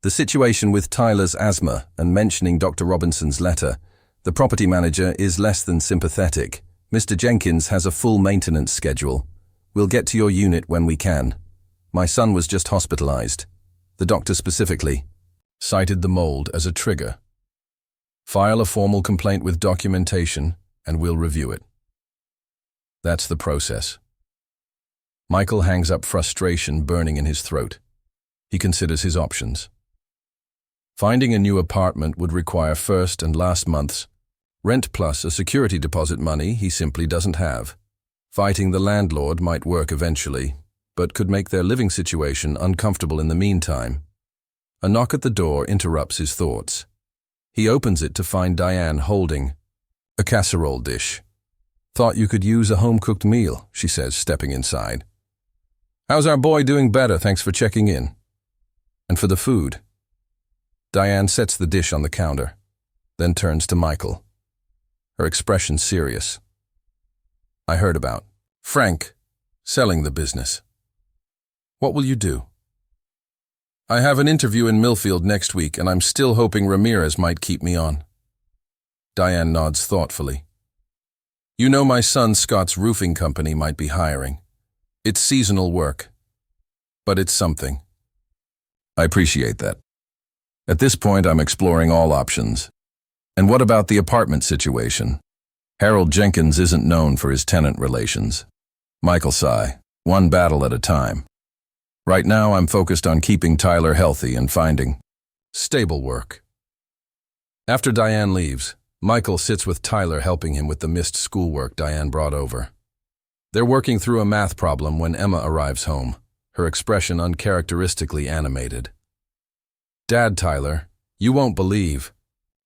the situation with Tyler's asthma and mentioning Dr. Robinson's letter. The property manager is less than sympathetic. "Mr. Jenkins has a full maintenance schedule. We'll get to your unit when we can. My son was just hospitalized." The doctor specifically cited the mold as a trigger. File a formal complaint with documentation, and we'll review it. That's the process. Michael hangs up, frustration burning in his throat. He considers his options. Finding a new apartment would require first and last month's rent plus a security deposit money he simply doesn't have. Fighting the landlord might work eventually, but could make their living situation uncomfortable in the meantime. A knock at the door interrupts his thoughts. He opens it to find Diane holding a casserole dish. "Thought you could use a home-cooked meal," she says, stepping inside. "How's our boy doing?" "Better, thanks for checking in." "And for the food?" Diane sets the dish on the counter, then turns to Michael. Her expression serious. "I heard about Frank selling the business. What will you do?" "I have an interview in Millfield next week, and I'm still hoping Ramirez might keep me on." Diane nods thoughtfully. "You know my son Scott's roofing company might be hiring. It's seasonal work, but it's something." "I appreciate that. At this point, I'm exploring all options. And what about the apartment situation? Harold Jenkins isn't known for his tenant relations." Michael sigh, one battle at a time. "Right now, I'm focused on keeping Tyler healthy and finding stable work." After Diane leaves, Michael sits with Tyler, helping him with the missed schoolwork Diane brought over. They're working through a math problem when Emma arrives home, her expression uncharacteristically animated. "Dad, Tyler, you won't believe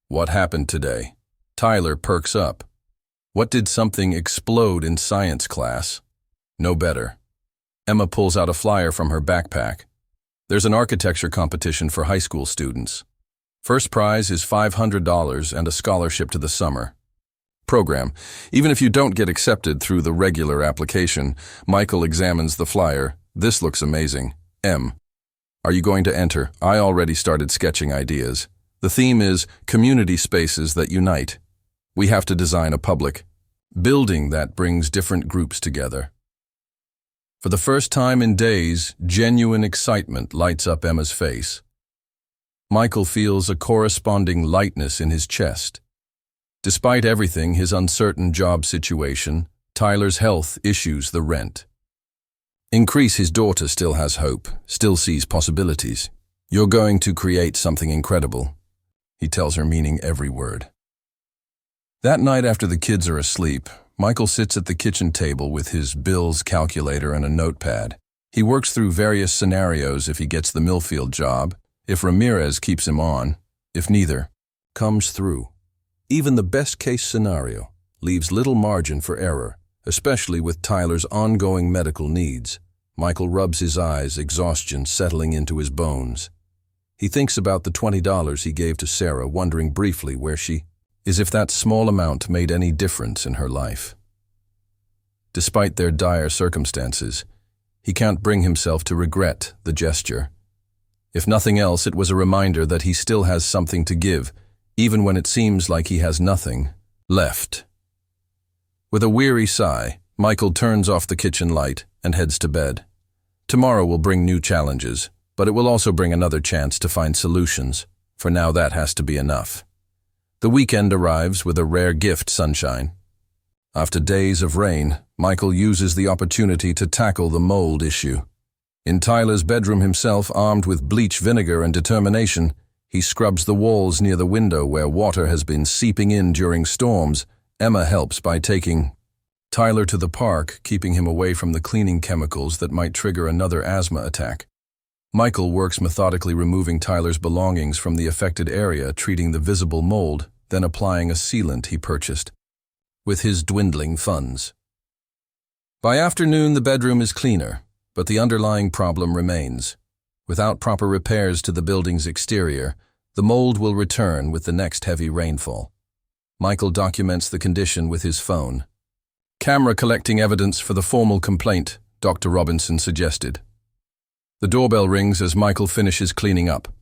what happened today." Tyler perks up. "What did something explode in science class?" "No better." Emma pulls out a flyer from her backpack. "There's an architecture competition for high school students. First prize is $500 and a scholarship to the summer program. Even if you don't get accepted through the regular application." Michael examines the flyer. "This looks amazing. M, are you going to enter?" "I already started sketching ideas. The theme is community spaces that unite. We have to design a public building that brings different groups together." For the first time in days, genuine excitement lights up Emma's face. Michael feels a corresponding lightness in his chest. Despite everything, his uncertain job situation, Tyler's health issues, the rent increase, his daughter still has hope, still sees possibilities. "You're going to create something incredible," he tells her, meaning every word. That night, after the kids are asleep, Michael sits at the kitchen table with his bills calculator and a notepad. He works through various scenarios: if he gets the Millfield job, if Ramirez keeps him on, if neither comes through. Even the best-case scenario leaves little margin for error, especially with Tyler's ongoing medical needs. Michael rubs his eyes, exhaustion settling into his bones. He thinks about the $20 he gave to Sarah, wondering briefly where she is, if that small amount made any difference in her life. Despite their dire circumstances, he can't bring himself to regret the gesture. If nothing else, it was a reminder that he still has something to give, even when it seems like he has nothing left. With a weary sigh, Michael turns off the kitchen light and heads to bed. Tomorrow will bring new challenges, but it will also bring another chance to find solutions. For now, that has to be enough. The weekend arrives with a rare gift: sunshine. After days of rain, Michael uses the opportunity to tackle the mold issue. In Tyler's bedroom himself, armed with bleach, vinegar, and determination, he scrubs the walls near the window where water has been seeping in during storms. Emma helps by taking Tyler to the park, keeping him away from the cleaning chemicals that might trigger another asthma attack. Michael works methodically, removing Tyler's belongings from the affected area, treating the visible mold, then applying a sealant he purchased with his dwindling funds. By afternoon, the bedroom is cleaner, but the underlying problem remains. Without proper repairs to the building's exterior, the mold will return with the next heavy rainfall. Michael documents the condition with his phone. "Camera collecting evidence for the formal complaint," Dr. Robinson suggested. The doorbell rings as Michael finishes cleaning up.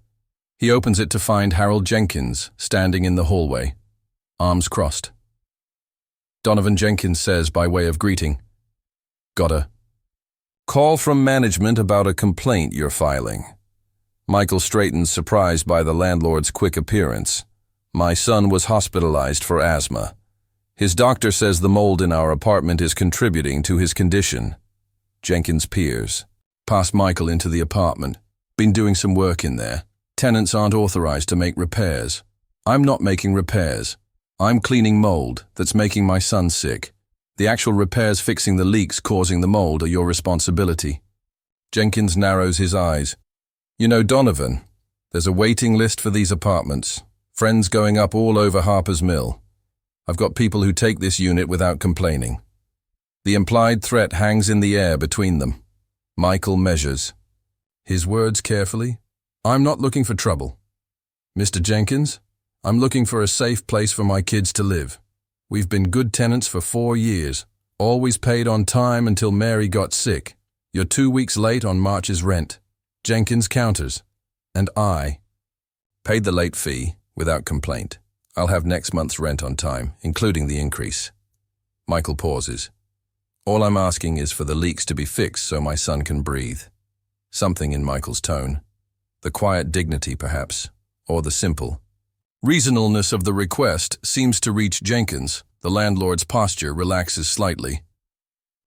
He opens it to find Harold Jenkins standing in the hallway, arms crossed. Donovan Jenkins says by way of greeting, "Got a call from management about a complaint you're filing." Michael straightens, surprised by the landlord's quick appearance. My son was hospitalized for asthma. His doctor says the mold in our apartment is contributing to his condition. Jenkins peers past Michael into the apartment. Been doing some work in there. Tenants aren't authorized to make repairs. I'm not making repairs. I'm cleaning mold that's making my son sick. The actual repairs fixing the leaks causing the mold are your responsibility. Jenkins narrows his eyes. You know, Donovan, there's a waiting list for these apartments. Friends going up all over Harper's Mill. I've got people who take this unit without complaining. The implied threat hangs in the air between them. Michael measures his words carefully. I'm not looking for trouble. Mr. Jenkins, I'm looking for a safe place for my kids to live. We've been good tenants for 4 years, always paid on time until Mary got sick. You're 2 weeks late on March's rent. Jenkins counters, and I paid the late fee without complaint. I'll have next month's rent on time, including the increase. Michael pauses. All I'm asking is for the leaks to be fixed so my son can breathe. Something in Michael's tone. The quiet dignity, perhaps, or the simple reasonableness of the request seems to reach Jenkins. The landlord's posture relaxes slightly.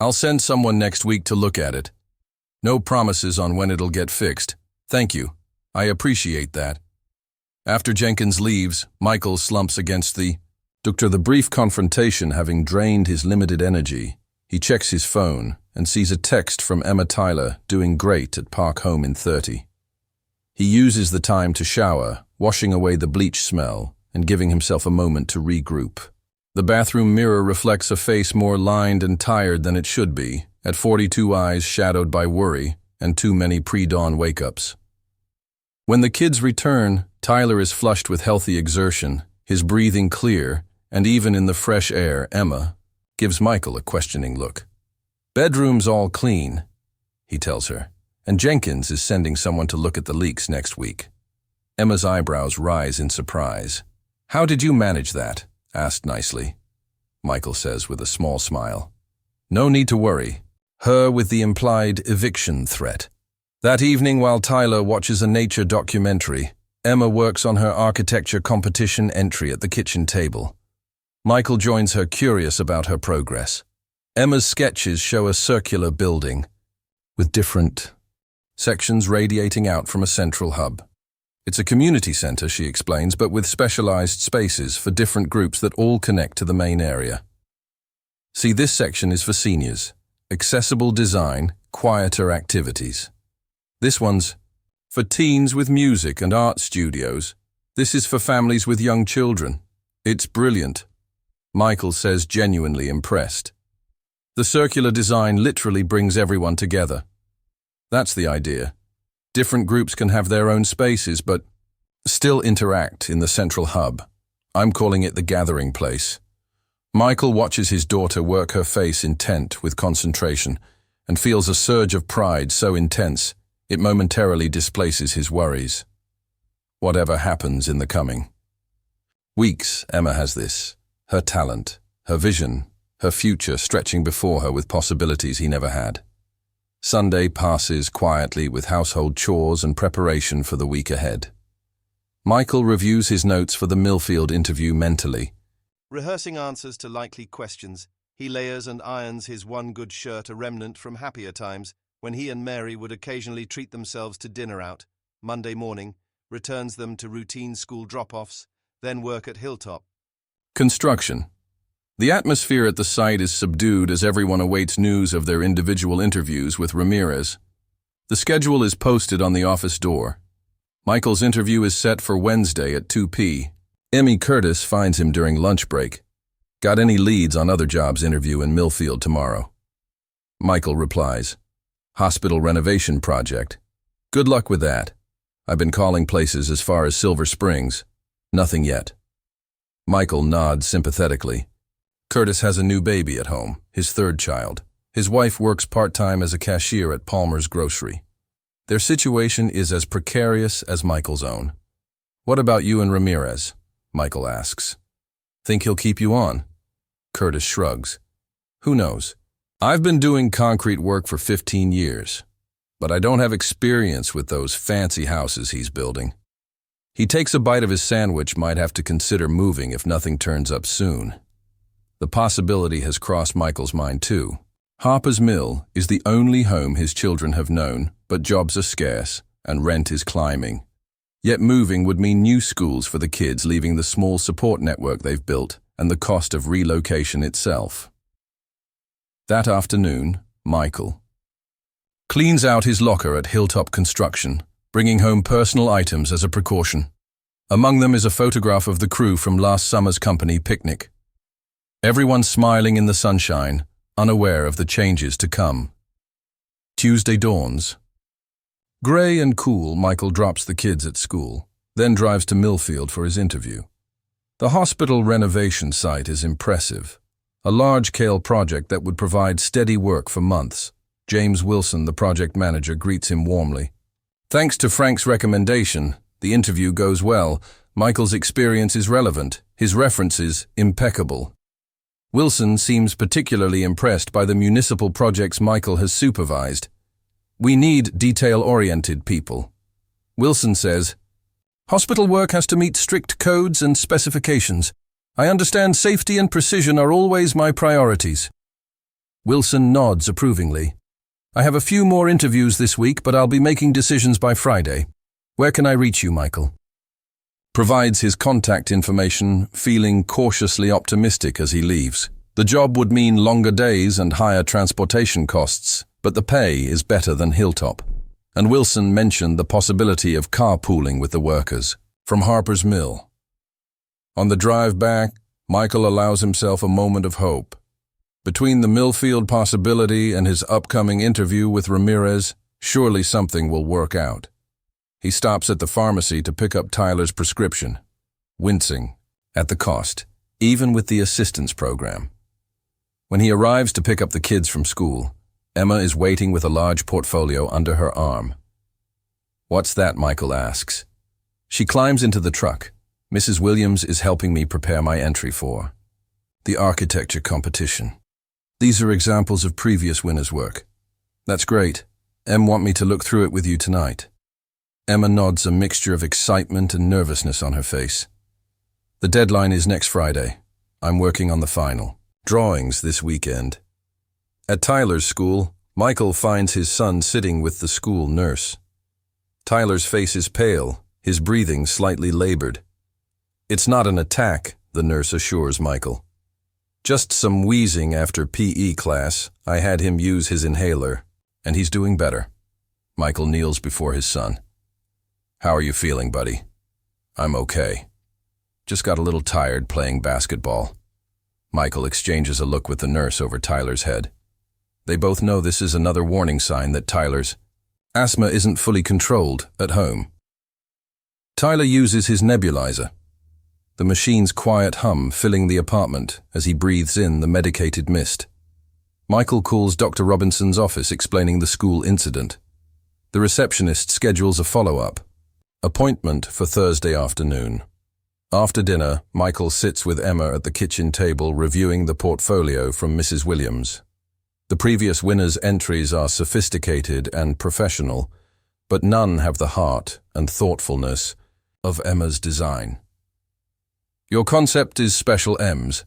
I'll send someone next week to look at it. No promises on when it'll get fixed. Thank you. I appreciate that. After Jenkins leaves, Michael slumps against the doctor. The brief confrontation having drained his limited energy, he checks his phone and sees a text from Emma Tyler doing great at Park Home in 30. He uses the time to shower, washing away the bleach smell and giving himself a moment to regroup. The bathroom mirror reflects a face more lined and tired than it should be, at 42 eyes shadowed by worry and too many pre-dawn wake-ups. When the kids return, Tyler is flushed with healthy exertion, his breathing clear, and even in the fresh air, Emma gives Michael a questioning look. Bedroom's all clean, he tells her, and Jenkins is sending someone to look at the leaks next week. Emma's eyebrows rise in surprise. How did you manage that? Asked nicely. Michael says with a small smile. No need to worry. Her with the implied eviction threat. That evening, while Tyler watches a nature documentary, Emma works on her architecture competition entry at the kitchen table. Michael joins her, curious about her progress. Emma's sketches show a circular building with different sections radiating out from a central hub. It's a community center, she explains, but with specialized spaces for different groups that all connect to the main area. See, this section is for seniors. Accessible design, quieter activities. This one's for teens with music and art studios. This is for families with young children. It's brilliant. Michael says, genuinely impressed. The circular design literally brings everyone together. That's the idea. Different groups can have their own spaces, but still interact in the central hub. I'm calling it the gathering place. Michael watches his daughter work her face intent with concentration and feels a surge of pride so intense it momentarily displaces his worries. Whatever happens in the coming weeks, Emma has this. Her talent, her vision, her future stretching before her with possibilities he never had. Sunday passes quietly with household chores and preparation for the week ahead. Michael reviews his notes for the Millfield interview mentally. Rehearsing answers to likely questions, he layers and irons his one good shirt, a remnant from happier times, when he and Mary would occasionally treat themselves to dinner out. Monday morning, returns them to routine school drop-offs, then work at Hilltop. Construction. The atmosphere at the site is subdued as everyone awaits news of their individual interviews with Ramirez. The schedule is posted on the office door. Michael's interview is set for Wednesday at 2 p.m. Emmy Curtis finds him during lunch break. Got any leads on other jobs? Interview in Millfield tomorrow. Michael replies, hospital renovation project. Good luck with that. I've been calling places as far as Silver Springs. Nothing yet. Michael nods sympathetically. Curtis has a new baby at home, his third child. His wife works part-time as a cashier at Palmer's Grocery. Their situation is as precarious as Michael's own. What about you and Ramirez? Michael asks. Think he'll keep you on? Curtis shrugs. Who knows? I've been doing concrete work for 15 years. but I don't have experience with those fancy houses he's building. He takes a bite of his sandwich, might have to consider moving if nothing turns up soon. The possibility has crossed Michael's mind too. Harper's Mill is the only home his children have known, but jobs are scarce and rent is climbing. Yet moving would mean new schools for the kids, leaving the small support network they've built and the cost of relocation itself. That afternoon, Michael cleans out his locker at Hilltop Construction, bringing home personal items as a precaution. Among them is a photograph of the crew from last summer's company picnic. Everyone smiling in the sunshine, unaware of the changes to come. Tuesday dawns. Gray and cool, Michael drops the kids at school, then drives to Millfield for his interview. The hospital renovation site is impressive. A large-scale project that would provide steady work for months. James Wilson, the project manager, greets him warmly. Thanks to Frank's recommendation, the interview goes well. Michael's experience is relevant, his references impeccable. Wilson seems particularly impressed by the municipal projects Michael has supervised. We need detail-oriented people. Wilson says, hospital work has to meet strict codes and specifications. I understand safety and precision are always my priorities. Wilson nods approvingly. I have a few more interviews this week, but I'll be making decisions by Friday. Where can I reach you, Michael? Provides his contact information, feeling cautiously optimistic as he leaves. The job would mean longer days and higher transportation costs, but the pay is better than Hilltop. And Wilson mentioned the possibility of carpooling with the workers from Harper's Mill. On the drive back, Michael allows himself a moment of hope. Between the Millfield possibility and his upcoming interview with Ramirez, surely something will work out. He stops at the pharmacy to pick up Tyler's prescription, wincing at the cost, even with the assistance program. When he arrives to pick up the kids from school, Emma is waiting with a large portfolio under her arm. What's that? Michael asks. She climbs into the truck. Mrs. Williams is helping me prepare my entry for the architecture competition. These are examples of previous winners' work. That's great. Em want me to look through it with you tonight. Emma nods, a mixture of excitement and nervousness on her face. The deadline is next Friday. I'm working on the final drawings this weekend. At Tyler's school, Michael finds his son sitting with the school nurse. Tyler's face is pale, his breathing slightly labored. It's not an attack, the nurse assures Michael. Just some wheezing after PE class. I had him use his inhaler, and he's doing better. Michael kneels before his son. How are you feeling, buddy? I'm okay. Just got a little tired playing basketball. Michael exchanges a look with the nurse over Tyler's head. They both know this is another warning sign that Tyler's asthma isn't fully controlled at home. Tyler uses his nebulizer. The machine's quiet hum filling the apartment as he breathes in the medicated mist. Michael calls Dr. Robinson's office explaining the school incident. The receptionist schedules a follow-up appointment for Thursday afternoon. After dinner, Michael sits with Emma at the kitchen table reviewing the portfolio from Mrs. Williams. The previous winners' entries are sophisticated and professional, but none have the heart and thoughtfulness of Emma's design. Your concept is Special M's.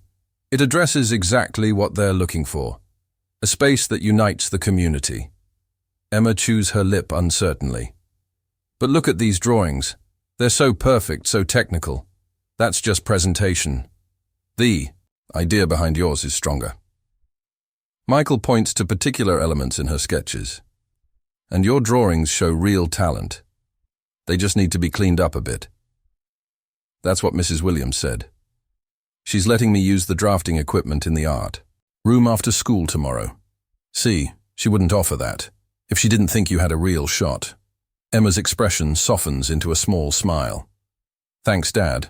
It addresses exactly what they're looking for, a space that unites the community. Emma chews her lip uncertainly. But look at these drawings. They're so perfect, so technical. That's just presentation. The idea behind yours is stronger. Michael points to particular elements in her sketches. And your drawings show real talent. They just need to be cleaned up a bit. That's what Mrs. Williams said. She's letting me use the drafting equipment in the art room after school tomorrow. See, she wouldn't offer that if she didn't think you had a real shot. Emma's expression softens into a small smile. Thanks, Dad.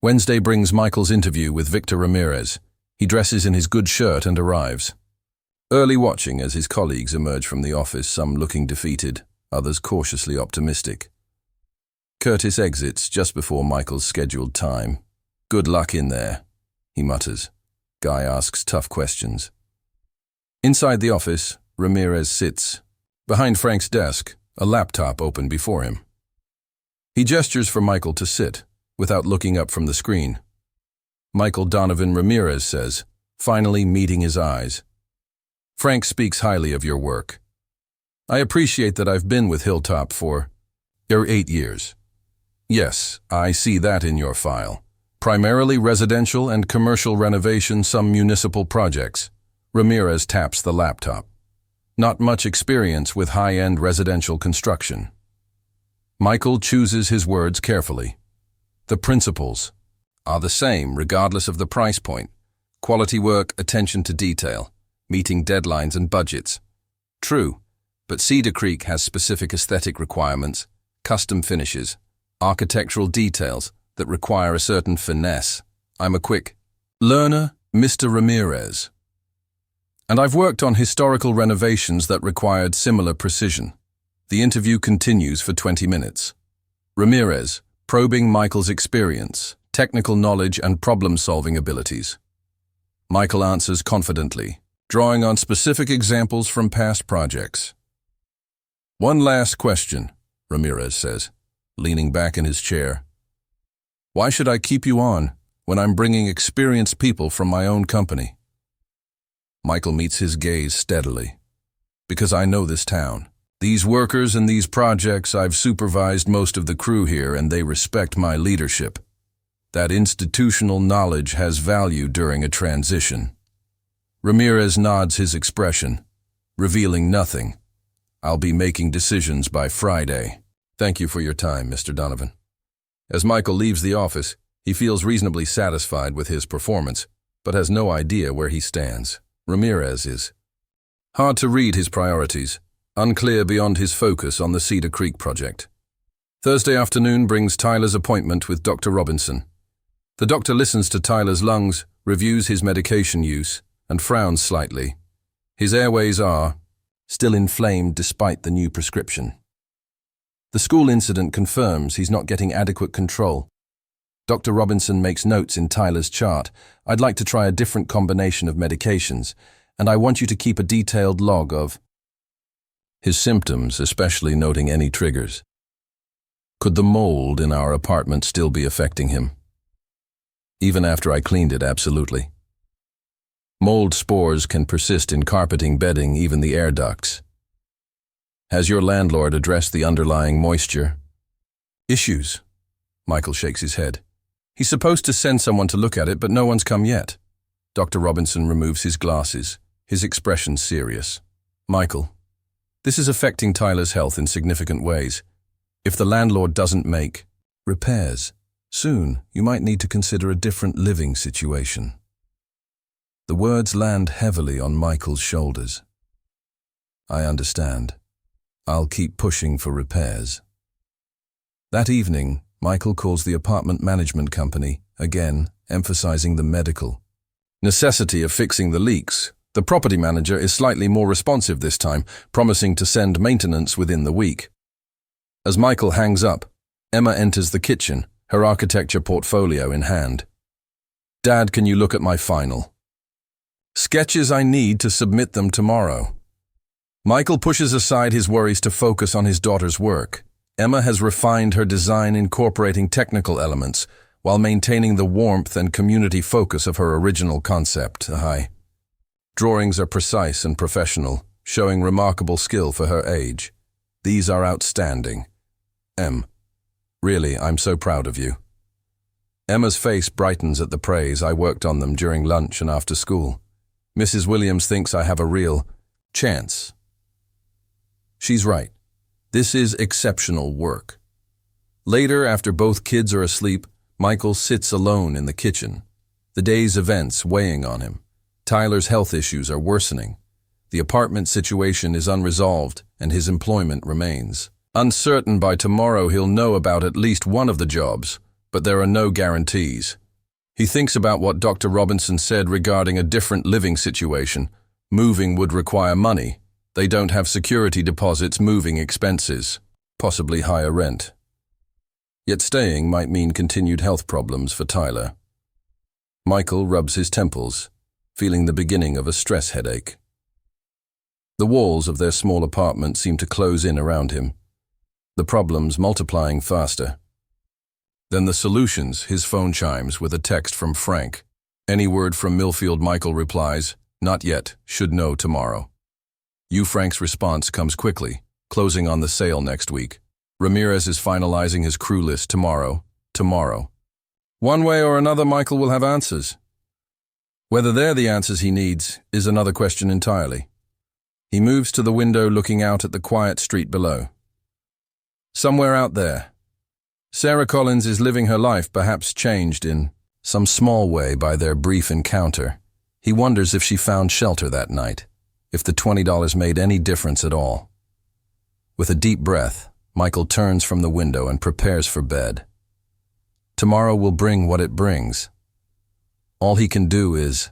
Wednesday brings Michael's interview with Victor Ramirez. He dresses in his good shirt and arrives. Early watching as his colleagues emerge from the office, some looking defeated, others cautiously optimistic. Curtis exits just before Michael's scheduled time. Good luck in there, he mutters. Guy asks tough questions. Inside the office, Ramirez sits, Behind Frank's desk, a laptop open before him. He gestures for Michael to sit, without looking up from the screen. Michael Donovan Ramirez says, finally meeting his eyes. Frank speaks highly of your work. I appreciate that I've been with Hilltop for 8 years. Yes, I see that in your file. Primarily residential and commercial renovation, some municipal projects. Ramirez taps the laptop. Not much experience with high-end residential construction. Michael chooses his words carefully. The principles are the same regardless of the price point. Quality work, attention to detail, meeting deadlines and budgets. True, but Cedar Creek has specific aesthetic requirements, custom finishes, architectural details that require a certain finesse. I'm a quick learner, Mr. Ramirez. And I've worked on historical renovations that required similar precision. The interview continues for 20 minutes. Ramirez, probing Michael's experience, technical knowledge and problem-solving abilities. Michael answers confidently, drawing on specific examples from past projects. One last question, Ramirez says, leaning back in his chair. Why should I keep you on when I'm bringing experienced people from my own company? Michael meets his gaze steadily. Because I know this town. These workers and these projects, I've supervised most of the crew here and they respect my leadership. That institutional knowledge has value during a transition. Ramirez nods his expression, revealing nothing. I'll be making decisions by Friday. Thank you for your time, Mr. Donovan. As Michael leaves the office, he feels reasonably satisfied with his performance, but has no idea where he stands. Ramirez is hard to read his priorities, unclear beyond his focus on the Cedar Creek project. Thursday afternoon brings Tyler's appointment with Dr. Robinson. The doctor listens to Tyler's lungs, reviews his medication use, and frowns slightly. His airways are still inflamed despite the new prescription. The school incident confirms he's not getting adequate control. Dr. Robinson makes notes in Tyler's chart. I'd like to try a different combination of medications, and I want you to keep a detailed log of his symptoms, especially noting any triggers. Could the mold in our apartment still be affecting him? Even after I cleaned it, absolutely. Mold spores can persist in carpeting, bedding, even the air ducts. Has your landlord addressed the underlying moisture issues? Michael shakes his head. He's supposed to send someone to look at it, but no one's come yet. Dr. Robinson removes his glasses, his expression serious. Michael, this is affecting Tyler's health in significant ways. If the landlord doesn't make repairs soon, you might need to consider a different living situation. The words land heavily on Michael's shoulders. I understand. I'll keep pushing for repairs. That evening, Michael calls the apartment management company, again emphasizing the medical necessity of fixing the leaks. The property manager is slightly more responsive this time, promising to send maintenance within the week. As Michael hangs up, Emma enters the kitchen, her architecture portfolio in hand. Dad, can you look at my final sketches? I need to submit them tomorrow. Michael pushes aside his worries to focus on his daughter's work. Emma has refined her design, incorporating technical elements, while maintaining the warmth and community focus of her original concept. Drawings are precise and professional, showing remarkable skill for her age. These are outstanding. Really, I'm so proud of you. Emma's face brightens at the praise. I worked on them during lunch and after school. Mrs. Williams thinks I have a real chance. She's right. This is exceptional work. Later, after both kids are asleep, Michael sits alone in the kitchen. The day's events weighing on him. Tyler's health issues are worsening. The apartment situation is unresolved, and his employment remains uncertain. By tomorrow, he'll know about at least one of the jobs, but there are no guarantees. He thinks about what Dr. Robinson said regarding a different living situation. Moving would require money. They don't have security deposits, moving expenses, possibly higher rent. Yet staying might mean continued health problems for Tyler. Michael rubs his temples, feeling the beginning of a stress headache. The walls of their small apartment seem to close in around him, the problems multiplying faster. Then the solutions, his phone chimes with a text from Frank. Any word from Millfield? Michael replies, "Not yet, should know tomorrow." Frank's response comes quickly, closing on the sale next week. Ramirez is finalizing his crew list tomorrow. One way or another, Michael will have answers. Whether they're the answers he needs is another question entirely. He moves to the window looking out at the quiet street below. Somewhere out there, Sarah Collins is living her life, perhaps changed in some small way by their brief encounter. He wonders if she found shelter that night, if the $20 made any difference at all. With a deep breath, Michael turns from the window and prepares for bed. Tomorrow will bring what it brings. All he can do is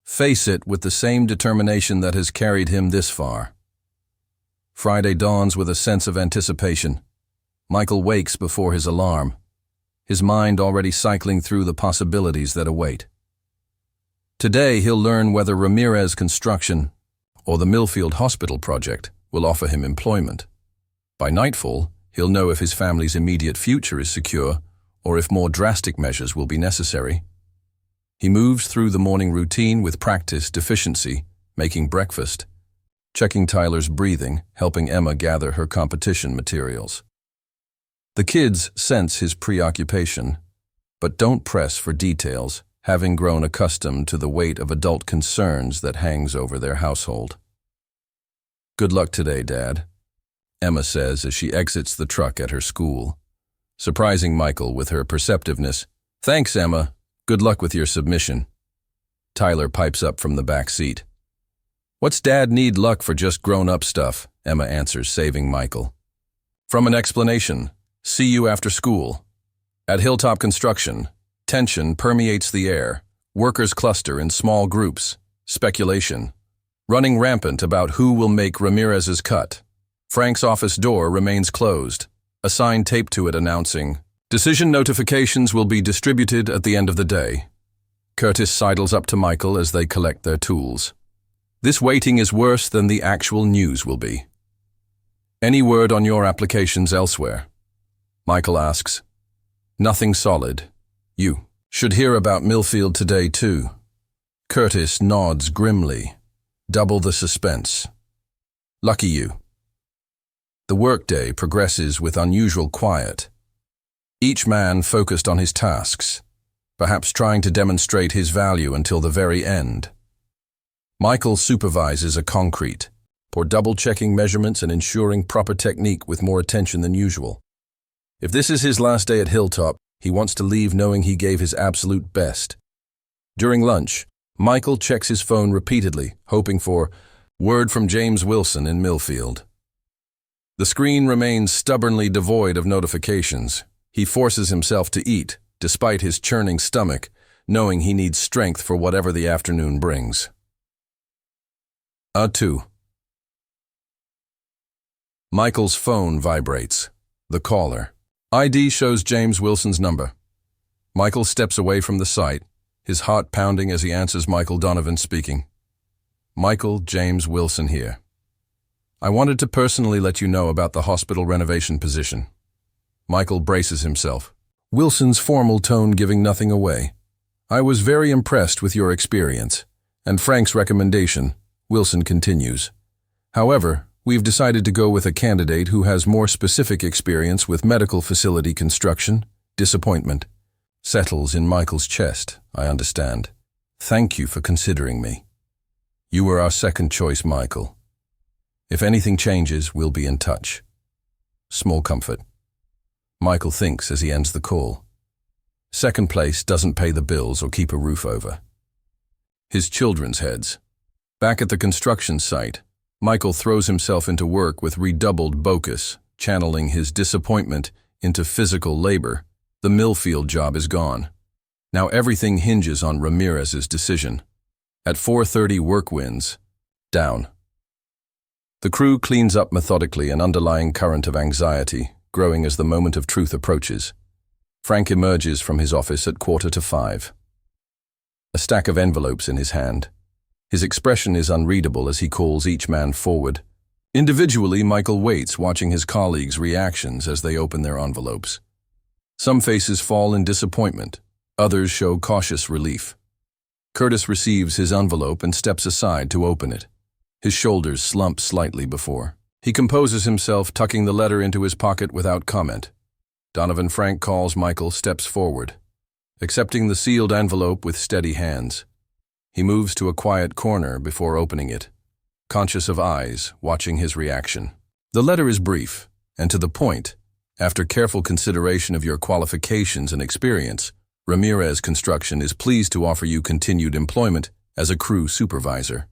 face it with the same determination that has carried him this far. Friday dawns with a sense of anticipation. Michael wakes before his alarm, his mind already cycling through the possibilities that await. Today he'll learn whether Ramirez Construction or the Millfield Hospital project will offer him employment. By nightfall, he'll know if his family's immediate future is secure or if more drastic measures will be necessary. He moves through the morning routine with practiced efficiency, making breakfast, checking Tyler's breathing, helping Emma gather her competition materials. The kids sense his preoccupation, but don't press for details, having grown accustomed to the weight of adult concerns that hangs over their household. "Good luck today, Dad," Emma says as she exits the truck at her school, surprising Michael with her perceptiveness. "Thanks, Emma. Good luck with your submission." Tyler pipes up from the back seat. "What's Dad need luck for just grown-up stuff?" Emma answers, saving Michael from an explanation. "See you after school." At Hilltop Construction, tension permeates the air. Workers cluster in small groups. Speculation running rampant about who will make Ramirez's cut. Frank's office door remains closed, a sign taped to it announcing, "Decision notifications will be distributed at the end of the day." Curtis sidles up to Michael as they collect their tools. "This waiting is worse than the actual news will be. Any word on your applications elsewhere?" Michael asks. "Nothing solid. You should hear about Millfield today too." Curtis nods grimly. Double the suspense. "Lucky you." The workday progresses with unusual quiet. Each man focused on his tasks, perhaps trying to demonstrate his value until the very end. Michael supervises a concrete, for double-checking measurements and ensuring proper technique with more attention than usual. If this is his last day at Hilltop, he wants to leave knowing he gave his absolute best. During lunch, Michael checks his phone repeatedly, hoping for word from James Wilson in Millfield. The screen remains stubbornly devoid of notifications. He forces himself to eat, despite his churning stomach, knowing he needs strength for whatever the afternoon brings. 2. Michael's phone vibrates. The caller. ID shows James Wilson's number. Michael steps away from the site, his heart pounding as he answers. Michael Donovan speaking. "Michael, James Wilson here. I wanted to personally let you know about the hospital renovation position." Michael braces himself, Wilson's formal tone giving nothing away. "I was very impressed with your experience, and Frank's recommendation," Wilson continues. "However, we've decided to go with a candidate who has more specific experience with medical facility construction." Disappointment settles in Michael's chest. "I understand. Thank you for considering me. You were our second choice, Michael. If anything changes, we'll be in touch." Small comfort. Michael thinks as he ends the call. Second place doesn't pay the bills or keep a roof over his children's heads. Back at the construction site, Michael throws himself into work with redoubled focus, channeling his disappointment into physical labor. The Millfield job is gone. Now everything hinges on Ramirez's decision. At 4:30, work wins. Down. The crew cleans up methodically, an underlying current of anxiety growing as the moment of truth approaches. Frank emerges from his office at 4:45. A stack of envelopes in his hand. His expression is unreadable as he calls each man forward. Individually, Michael waits, watching his colleagues' reactions as they open their envelopes. Some faces fall in disappointment, others show cautious relief. Curtis receives his envelope and steps aside to open it. His shoulders slump slightly before. He composes himself, tucking the letter into his pocket without comment. Donovan Frank calls. Michael steps forward, accepting the sealed envelope with steady hands. He moves to a quiet corner before opening it, conscious of eyes watching his reaction. The letter is brief and to the point. After careful consideration of your qualifications and experience, Ramirez Construction is pleased to offer you continued employment as a crew supervisor.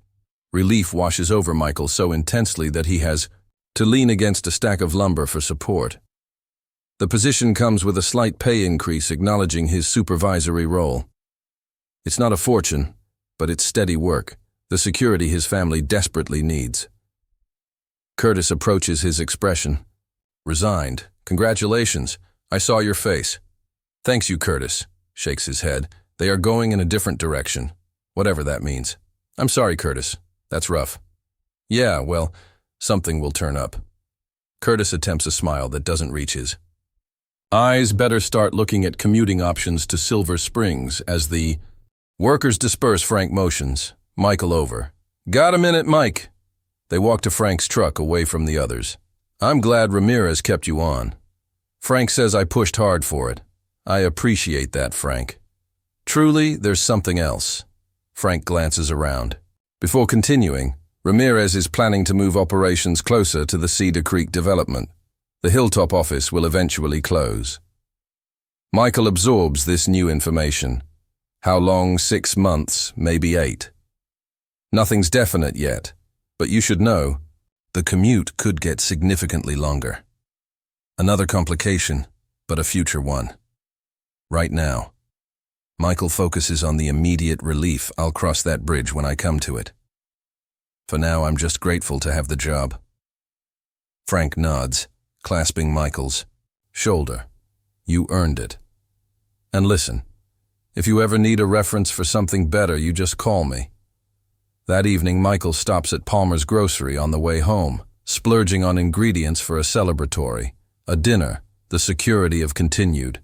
Relief washes over Michael so intensely that he has to lean against a stack of lumber for support. The position comes with a slight pay increase, acknowledging his supervisory role. It's not a fortune, but it's steady work, the security his family desperately needs. Curtis approaches his expression. Resigned. Congratulations. I saw your face. Thanks you, Curtis. Shakes his head. They are going in a different direction, whatever that means. I'm sorry, Curtis. That's rough. Yeah, well, something will turn up. Curtis attempts a smile that doesn't reach his eyes. Better start looking at commuting options to Silver Springs as the workers disperse. Frank motions Michael over. Got a minute, Mike? They walk to Frank's truck away from the others. I'm glad Ramirez kept you on. Frank says I pushed hard for it. I appreciate that, Frank. Truly, there's something else. Frank glances around. Before continuing, Ramirez is planning to move operations closer to the Cedar Creek development. The Hilltop office will eventually close. Michael absorbs this new information. How long? 6 months, maybe 8. Nothing's definite yet, but you should know, the commute could get significantly longer. Another complication, but a future one. Right now, Michael focuses on the immediate relief. I'll cross that bridge when I come to it. For now, I'm just grateful to have the job. Frank nods, clasping Michael's shoulder. You earned it. And listen, if you ever need a reference for something better, you just call me. That evening, Michael stops at Palmer's Grocery on the way home, splurging on ingredients for a celebratory, a dinner, the security of continued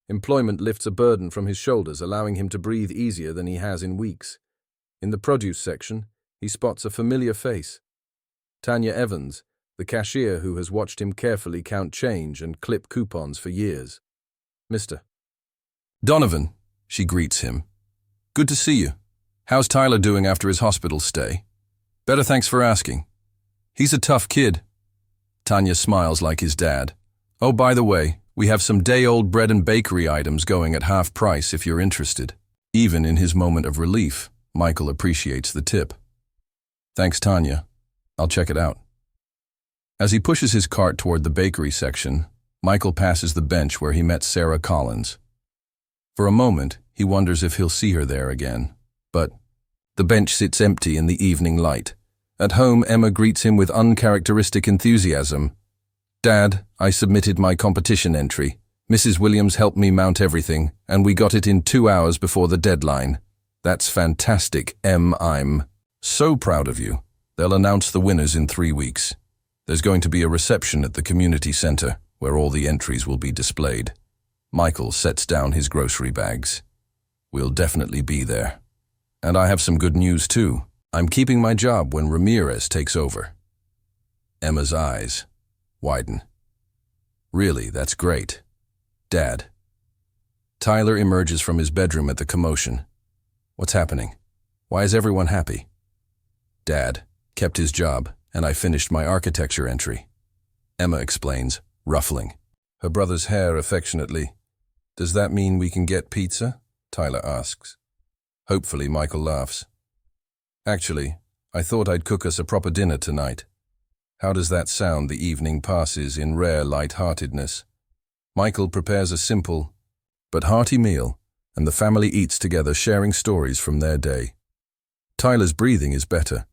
employment lifts a burden from his shoulders, allowing him to breathe easier than he has in weeks. In the produce section, he spots a familiar face. Tanya Evans, the cashier who has watched him carefully count change and clip coupons for years. Mr. Donovan, she greets him. Good to see you. How's Tyler doing after his hospital stay? Better, thanks for asking. He's a tough kid. Tanya smiles like his dad. Oh, by the way, we have some day-old bread and bakery items going at half price if you're interested. Even in his moment of relief, Michael appreciates the tip. Thanks, Tanya. I'll check it out. As he pushes his cart toward the bakery section, Michael passes the bench where he met Sarah Collins. For a moment, he wonders if he'll see her there again. But the bench sits empty in the evening light. At home, Emma greets him with uncharacteristic enthusiasm. Dad, I submitted my competition entry. Mrs. Williams helped me mount everything, and we got it in 2 hours before the deadline. That's fantastic, Em. I'm so proud of you. They'll announce the winners in 3 weeks. There's going to be a reception at the community center where all the entries will be displayed. Michael sets down his grocery bags. We'll definitely be there. And I have some good news too. I'm keeping my job when Ramirez takes over. Emma's eyes widen. Really, that's great. Dad. Tyler emerges from his bedroom at the commotion. What's happening? Why is everyone happy? Dad kept his job, and I finished my architecture entry. Emma explains, ruffling her brother's hair affectionately. Does that mean we can get pizza? Tyler asks. Hopefully, Michael laughs. Actually, I thought I'd cook us a proper dinner tonight. How does that sound? The evening passes in rare light-heartedness. Michael prepares a simple but hearty meal, and the family eats together, sharing stories from their day. Tyler's breathing is better.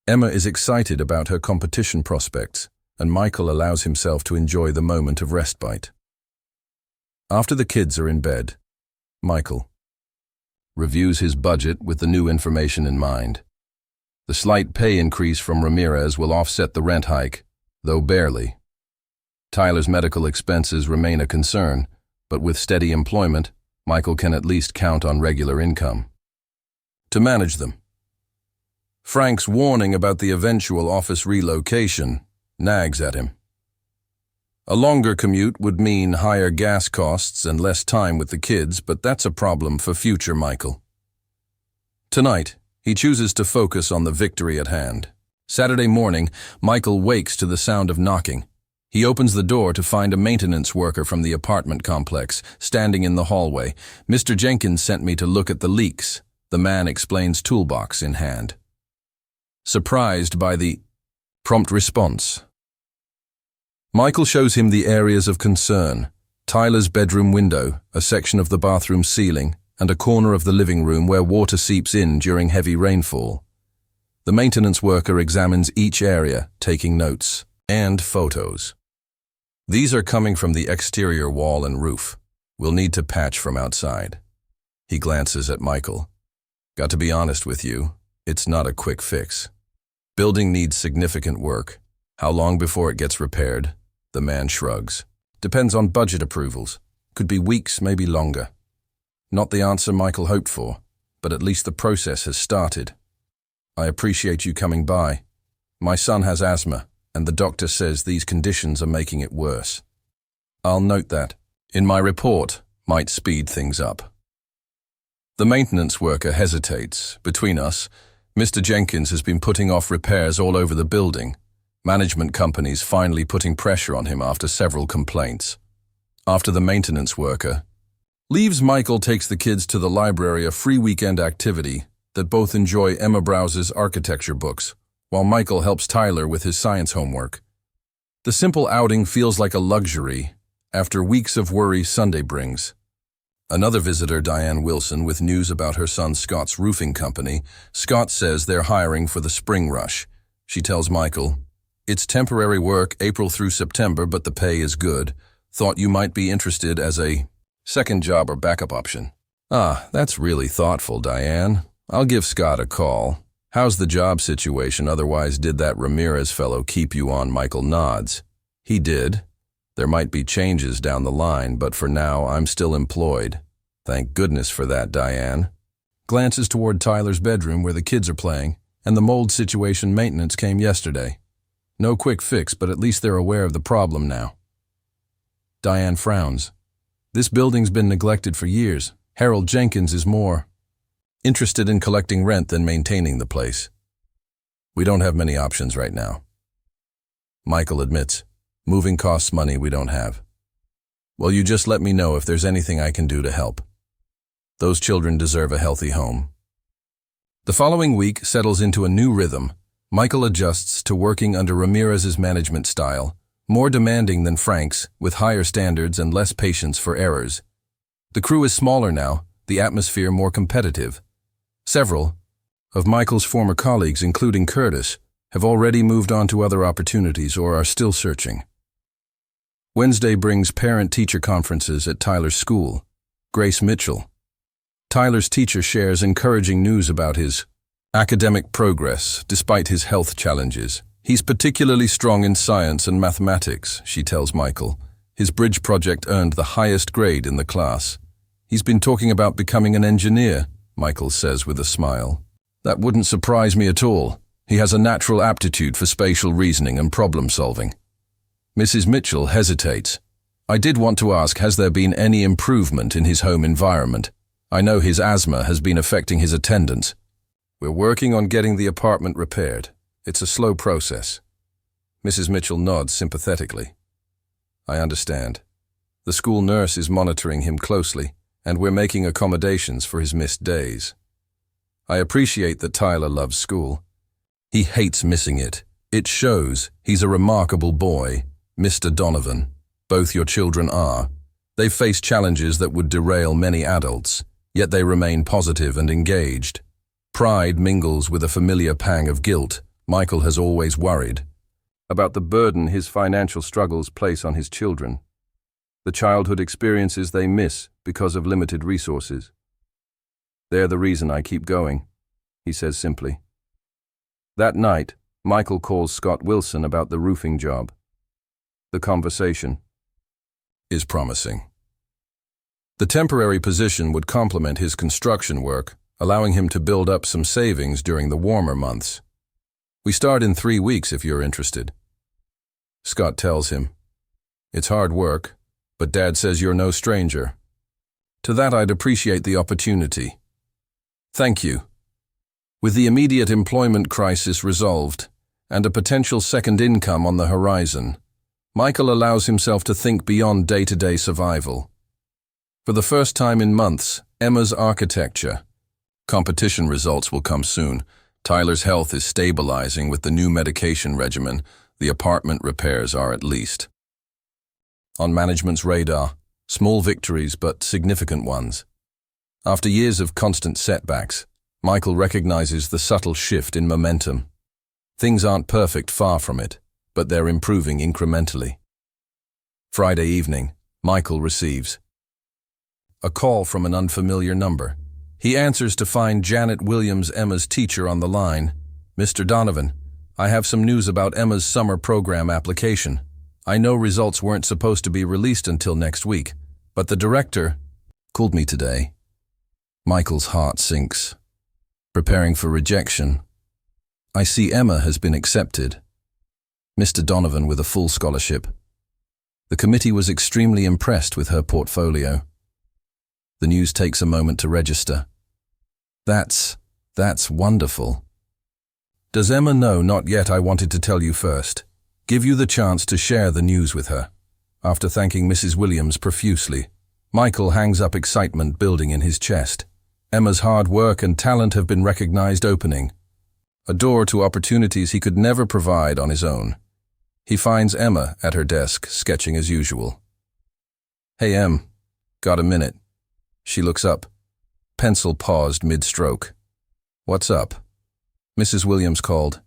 Emma is excited about her competition prospects, and Michael allows himself to enjoy the moment of respite. After the kids are in bed, Michael reviews his budget with the new information in mind. The slight pay increase from Ramirez will offset the rent hike, though barely. Tyler's medical expenses remain a concern, but with steady employment, Michael can at least count on regular income to manage them. Frank's warning about the eventual office relocation nags at him. A longer commute would mean higher gas costs and less time with the kids, but that's a problem for future Michael. Tonight, he chooses to focus on the victory at hand. Saturday morning, Michael wakes to the sound of knocking. He opens the door to find a maintenance worker from the apartment complex, standing in the hallway. "Mr. Jenkins sent me to look at the leaks," the man explains, toolbox in hand. Surprised by the prompt response, Michael shows him the areas of concern: Tyler's bedroom window, a section of the bathroom ceiling, and a corner of the living room where water seeps in during heavy rainfall. The maintenance worker examines each area, taking notes and photos. "These are coming from the exterior wall and roof. We'll need to patch from outside." He glances at Michael. "Got to be honest with you, it's not a quick fix. Building needs significant work. How long before it gets repaired?" The man shrugs. "Depends on budget approvals. Could be weeks, maybe longer." Not the answer Michael hoped for, but at least the process has started. "I appreciate you coming by. My son has asthma, and the doctor says these conditions are making it worse. I'll note that in my report, might speed things up." The maintenance worker hesitates. "Between us, Mr. Jenkins has been putting off repairs all over the building. Management companies finally putting pressure on him after several complaints." After the maintenance worker leaves, Michael takes the kids to the library, a free weekend activity that both enjoy Emma Browse's architecture books, while Michael helps Tyler with his science homework. The simple outing feels like a luxury after weeks of worry Sunday brings. Another visitor, Diane Wilson, with news about her son Scott's roofing company. Scott says they're hiring for the spring rush. She tells Michael, "It's temporary work, April through September, but the pay is good. Thought you might be interested as a second job or backup option." "Ah, that's really thoughtful, Diane. I'll give Scott a call. How's the job situation? Otherwise, did that Ramirez fellow keep you on?" Michael nods. "He did. There might be changes down the line, but for now, I'm still employed." "Thank goodness for that," Diane glances toward Tyler's bedroom where the kids are playing, and the mold situation maintenance came yesterday. No quick fix, but at least they're aware of the problem now. Diane frowns. This building's been neglected for years. Harold Jenkins is more interested in collecting rent than maintaining the place. "We don't have many options right now," Michael admits. "Moving costs money we don't have." "Well, you just let me know if there's anything I can do to help. Those children deserve a healthy home." The following week settles into a new rhythm. Michael adjusts to working under Ramirez's management style, more demanding than Frank's, with higher standards and less patience for errors. The crew is smaller now, the atmosphere more competitive. Several of Michael's former colleagues, including Curtis, have already moved on to other opportunities or are still searching. Wednesday brings parent-teacher conferences at Tyler's school. Grace Mitchell, Tyler's teacher, shares encouraging news about his academic progress despite his health challenges. "He's particularly strong in science and mathematics," she tells Michael. "His bridge project earned the highest grade in the class. He's been talking about becoming an engineer," Michael says with a smile. "That wouldn't surprise me at all. He has a natural aptitude for spatial reasoning and problem solving." Mrs. Mitchell hesitates. "I did want to ask, has there been any improvement in his home environment? I know his asthma has been affecting his attendance." "We're working on getting the apartment repaired. It's a slow process." Mrs. Mitchell nods sympathetically. "I understand. The school nurse is monitoring him closely, and we're making accommodations for his missed days. I appreciate that Tyler loves school. He hates missing it. It shows. He's a remarkable boy, Mr. Donovan. Both your children are. They've faced challenges that would derail many adults, yet they remain positive and engaged. Pride mingles with a familiar pang of guilt. Michael has always worried about the burden his financial struggles place on his children, the childhood experiences they miss because of limited resources. "They're the reason I keep going," he says simply. That night, Michael calls Scott Wilson about the roofing job. The conversation is promising. The temporary position would complement his construction work, allowing him to build up some savings during the warmer months. We start in 3 weeks if you're interested. Scott tells him, "It's hard work, but Dad says you're no stranger. To that I'd appreciate the opportunity. Thank you." With the immediate employment crisis resolved and a potential second income on the horizon, Michael allows himself to think beyond day-to-day survival. For the first time in months, Emma's architecture. Competition results will come soon. Tyler's health is stabilizing with the new medication regimen. The apartment repairs are at least. On management's radar, small victories but significant ones. After years of constant setbacks, Michael recognizes the subtle shift in momentum. Things aren't perfect, far from it, but they're improving incrementally. Friday evening, Michael receives a call from an unfamiliar number. He answers to find Janet Williams, Emma's teacher, on the line. "Mr. Donovan, I have some news about Emma's summer program application. I know results weren't supposed to be released until next week, but the director called me today." Michael's heart sinks. Preparing for rejection. "I see Emma has been accepted. Mr. Donovan with a full scholarship. The committee was extremely impressed with her portfolio." The news takes a moment to register. That's wonderful. "Does Emma know?" "Not yet. I wanted to tell you first. Give you the chance to share the news with her." After thanking Mrs. Williams profusely, Michael hangs up, excitement building in his chest. Emma's hard work and talent have been recognized, opening a door to opportunities he could never provide on his own. He finds Emma at her desk, sketching as usual. "Hey, Em, got a minute?" She looks up, pencil paused mid-stroke. "What's up?" Mrs. Williams called.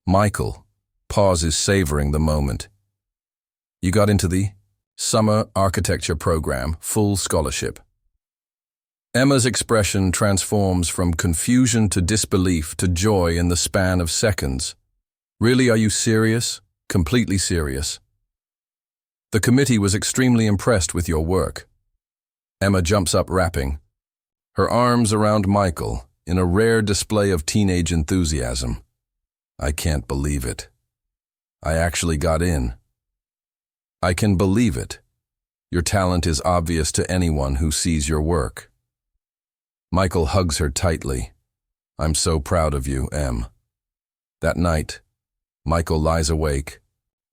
Michael pauses, savoring the moment. "You got into the summer architecture program, full scholarship." Emma's expression transforms from confusion to disbelief to joy in the span of seconds. "Really, are you serious?" "Completely serious. The committee was extremely impressed with your work." Emma jumps up, rapping her arms around Michael in a rare display of teenage enthusiasm. "I can't believe it. I actually got in." "I can believe it. Your talent is obvious to anyone who sees your work." Michael hugs her tightly. "I'm so proud of you, Em." That night, Michael lies awake,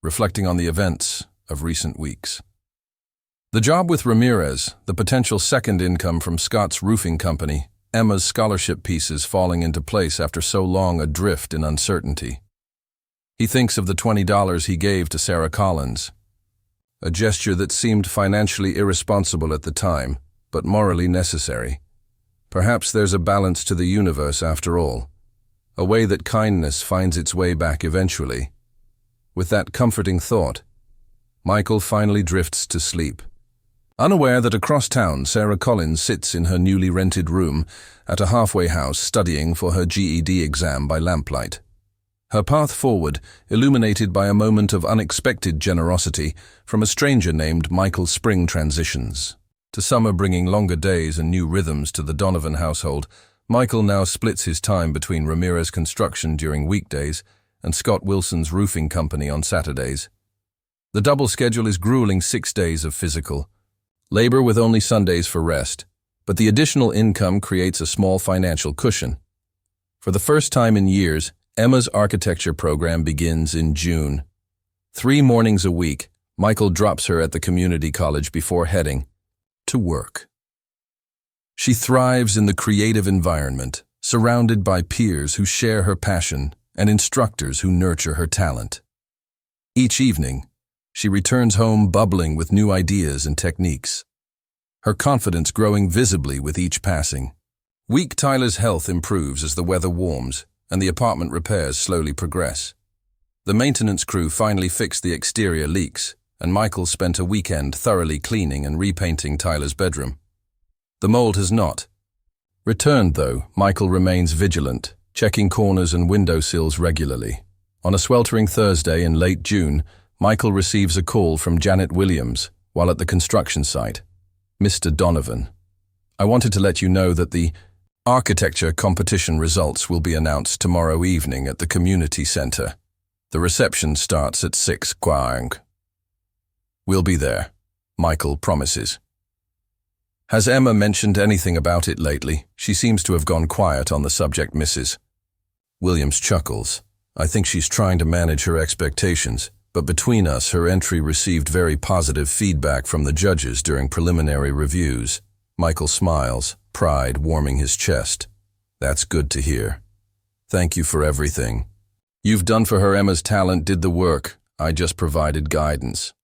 reflecting on the events of recent weeks. The job with Ramirez, the potential second income from Scott's roofing company, Emma's scholarship pieces falling into place after so long adrift in uncertainty. He thinks of the $20 he gave to Sarah Collins, a gesture that seemed financially irresponsible at the time, but morally necessary. Perhaps there's a balance to the universe after all, a way that kindness finds its way back eventually. With that comforting thought, Michael finally drifts to sleep, unaware that across town Sarah Collins sits in her newly rented room at a halfway house studying for her GED exam by lamplight. Her path forward illuminated by a moment of unexpected generosity from a stranger named Michael Spring transitions. To summer bringing longer days and new rhythms to the Donovan household, Michael now splits his time between Ramirez Construction during weekdays and Scott Wilson's roofing company on Saturdays. The double schedule is grueling, 6 days of physical labor with only Sundays for rest, but the additional income creates a small financial cushion. For the first time in years, Emma's architecture program begins in June. 3 mornings a week, Michael drops her at the community college before heading to work. She thrives in the creative environment, surrounded by peers who share her passion and instructors who nurture her talent. Each evening, she returns home bubbling with new ideas and techniques, her confidence growing visibly with each passing. Weak Tyler's health improves as the weather warms and the apartment repairs slowly progress. The maintenance crew finally fixed the exterior leaks, and Michael spent a weekend thoroughly cleaning and repainting Tyler's bedroom. The mold has not returned, though. Michael remains vigilant, checking corners and windowsills regularly. On a sweltering Thursday in late June, Michael receives a call from Janet Williams while at the construction site. "Mr. Donovan, I wanted to let you know that the architecture competition results will be announced tomorrow evening at the community center. The reception starts at 6 p.m. We'll be there," Michael promises. "Has Emma mentioned anything about it lately? She seems to have gone quiet on the subject, Mrs. Williams chuckles. "I think she's trying to manage her expectations, but between us, her entry received very positive feedback from the judges during preliminary reviews." Michael smiles, pride warming his chest. "That's good to hear. Thank you for everything you've done for her. Emma's talent did the work. I just provided guidance."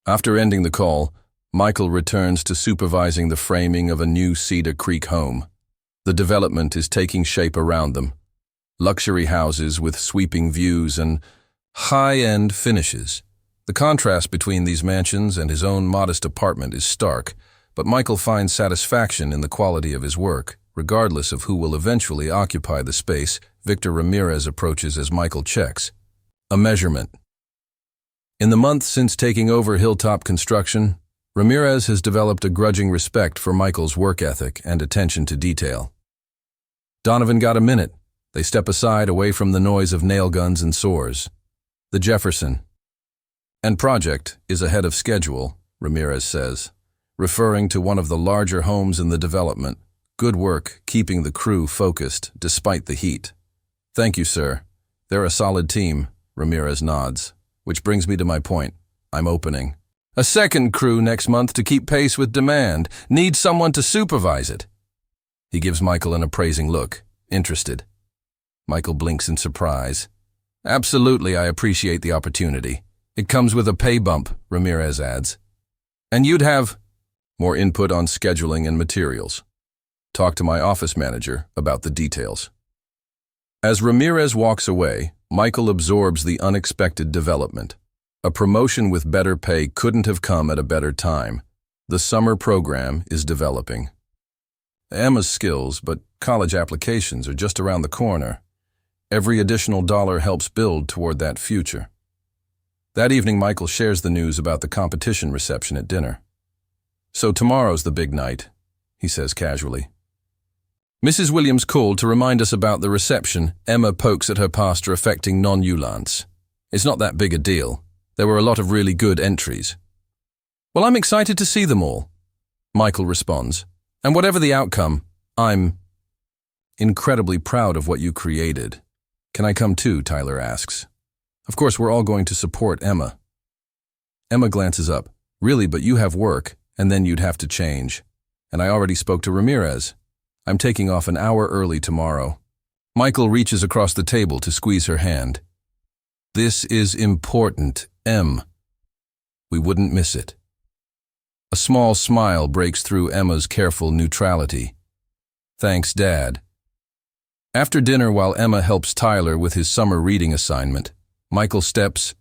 After ending the call, Michael returns to supervising the framing of a new Cedar Creek home. The development is taking shape around them. Luxury houses with sweeping views and high-end finishes. The contrast between these mansions and his own modest apartment is stark, but Michael finds satisfaction in the quality of his work. Regardless of who will eventually occupy the space, Victor Ramirez approaches as Michael checks a measurement. In the month since taking over Hilltop Construction, Ramirez has developed a grudging respect for Michael's work ethic and attention to detail. "Donovan, got a minute?" They step aside, away from the noise of nail guns and saws. "The Jefferson and project is ahead of schedule," Ramirez says, referring to one of the larger homes in the development. "Good work keeping the crew focused despite the heat." "Thank you, sir. They're a solid team," Ramirez nods, which brings me to my point. I'm opening a second crew next month to keep pace with demand. Need someone to supervise it. He gives Michael an appraising look, interested. Michael blinks in surprise. "Absolutely, I appreciate the opportunity. It comes with a pay bump," Ramirez adds. "And you'd have more input on scheduling and materials. Talk to my office manager about the details." As Ramirez walks away, Michael absorbs the unexpected development. A promotion with better pay couldn't have come at a better time. The summer program is developing. Emma's skills, but college applications are just around the corner. Every additional dollar helps build toward that future. That evening, Michael shares the news about the competition reception at dinner. "So tomorrow's the big night," he says casually. "Mrs. Williams called to remind us about the reception." Emma pokes at her pastor affecting non-ulance. "It's not that big a deal. There were a lot of really good entries." "Well, I'm excited to see them all," Michael responds. "And whatever the outcome, I'm incredibly proud of what you created." "Can I come too?" Tyler asks. "Of course, we're all going to support Emma." Emma glances up. "Really, but you have work, and then you'd have to change. And I already spoke to Ramirez. I'm taking off an hour early tomorrow." Michael reaches across the table to squeeze her hand. "This is important, Em. We wouldn't miss it." A small smile breaks through Emma's careful neutrality. "Thanks, Dad." After dinner, while Emma helps Tyler with his summer reading assignment, Michael steps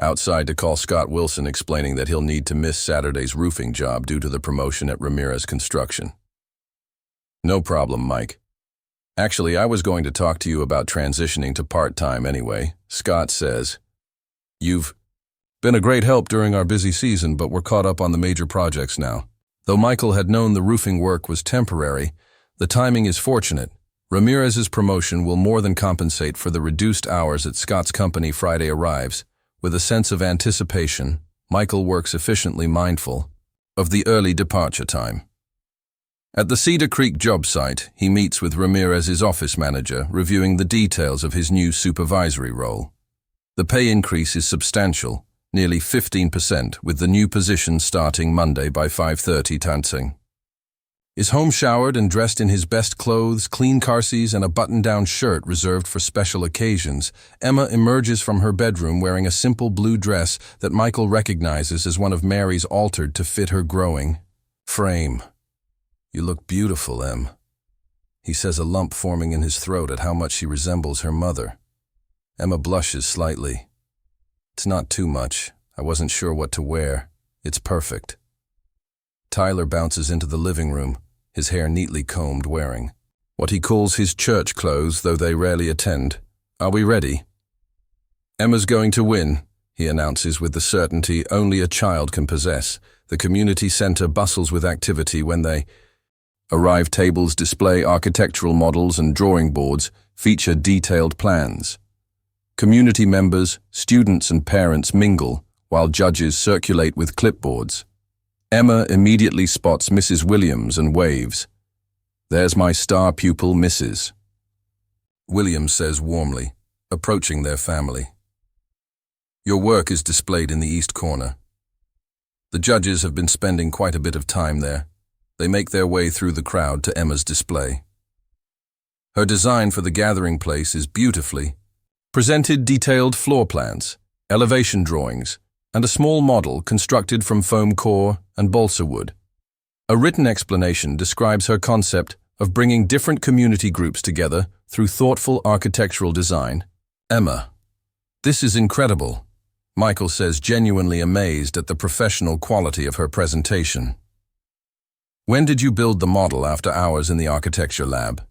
outside to call Scott Wilson, explaining that he'll need to miss Saturday's roofing job due to the promotion at Ramirez Construction. "No problem, Mike. Actually, I was going to talk to you about transitioning to part-time anyway," Scott says. "You've been a great help during our busy season, but we're caught up on the major projects now." Though Michael had known the roofing work was temporary, the timing is fortunate. Ramirez's promotion will more than compensate for the reduced hours at Scott's company. Friday arrives. With a sense of anticipation, Michael works efficiently, mindful of the early departure time. At the Cedar Creek job site, he meets with Ramirez's office manager, reviewing the details of his new supervisory role. The pay increase is substantial, nearly 15%, with the new position starting Monday by 5:30 Tansing. Is home showered and dressed in his best clothes, clean car seats, and a button-down shirt reserved for special occasions. Emma emerges from her bedroom wearing a simple blue dress that Michael recognizes as one of Mary's altered to fit her growing frame. "You look beautiful, Em," he says, a lump forming in his throat at how much she resembles her mother. Emma blushes slightly. "It's not too much. I wasn't sure what to wear. It's perfect." Tyler bounces into the living room, his hair neatly combed, wearing what he calls his church clothes, though they rarely attend. Are we ready? Emma's going to win, he announces with the certainty only a child can possess. The community center bustles with activity when they arrive. Tables display architectural models and drawing boards feature detailed plans. Community members, students and parents mingle while judges circulate with clipboards. Emma immediately spots Mrs. Williams and waves. There's my star pupil, Mrs. Williams says warmly, approaching their family. Your work is displayed in the east corner. The judges have been spending quite a bit of time there. They make their way through the crowd to Emma's display. Her design for the gathering place is beautifully presented. Detailed floor plans, elevation drawings, and a small model constructed from foam core and balsa wood. A written explanation describes her concept of bringing different community groups together through thoughtful architectural design. Emma, this is incredible, Michael says, genuinely amazed at the professional quality of her presentation. When did you build the model? After hours in the architecture lab.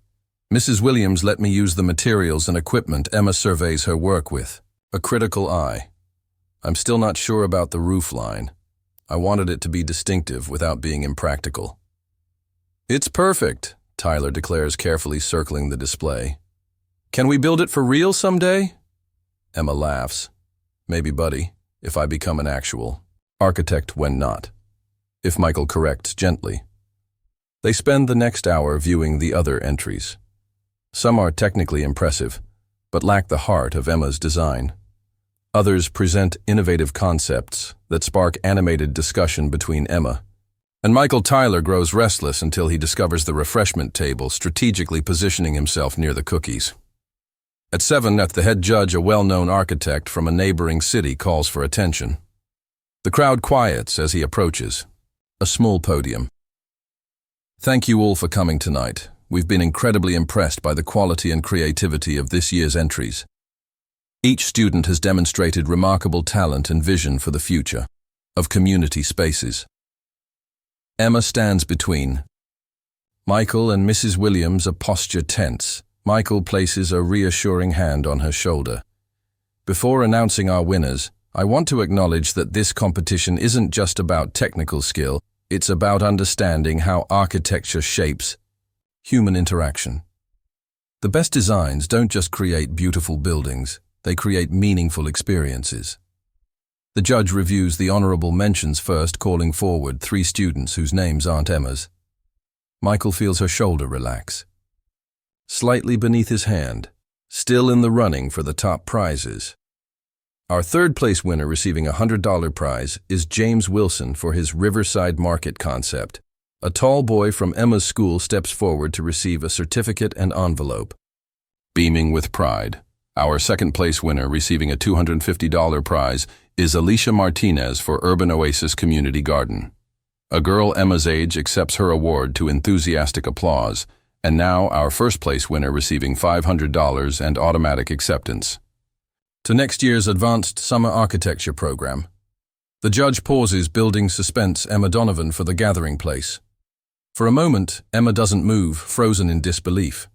Mrs. Williams let me use the materials and equipment Emma surveys her work with. A critical eye. I'm still not sure about the roof line. I wanted it to be distinctive without being impractical. It's perfect, Tyler declares, carefully circling the display. Can we build it for real someday? Emma laughs. Maybe, buddy, if I become an actual architect when not. If Michael corrects gently. They spend the next hour viewing the other entries. Some are technically impressive, but lack the heart of Emma's design. Others present innovative concepts that spark animated discussion between Emma and Michael. Tyler grows restless until he discovers the refreshment table, strategically positioning himself near the cookies. At 7, the head judge, a well-known architect from a neighboring city, calls for attention. The crowd quiets as he approaches. A small podium. Thank you all for coming tonight. We've been incredibly impressed by the quality and creativity of this year's entries. Each student has demonstrated remarkable talent and vision for the future of community spaces. Emma stands between Michael and Mrs. Williams, a posture tense. Michael places a reassuring hand on her shoulder. Before announcing our winners, I want to acknowledge that this competition isn't just about technical skill, it's about understanding how architecture shapes human interaction. The best designs don't just create beautiful buildings, they create meaningful experiences. The judge reviews the honorable mentions first, calling forward 3 students whose names aren't Emma's. Michael feels her shoulder relax. Slightly beneath his hand, still in the running for the top prizes. Our third-place winner receiving a $100 prize is James Wilson for his Riverside Market concept. A tall boy from Emma's school steps forward to receive a certificate and envelope. Beaming with pride, our second-place winner receiving a $250 prize is Alicia Martinez for Urban Oasis Community Garden. A girl Emma's age accepts her award to enthusiastic applause, and now our first-place winner receiving $500 and automatic acceptance to next year's Advanced Summer Architecture program. The judge pauses, building suspense. Emma Donovan for the gathering place. For a moment, Emma doesn't move, frozen in disbelief.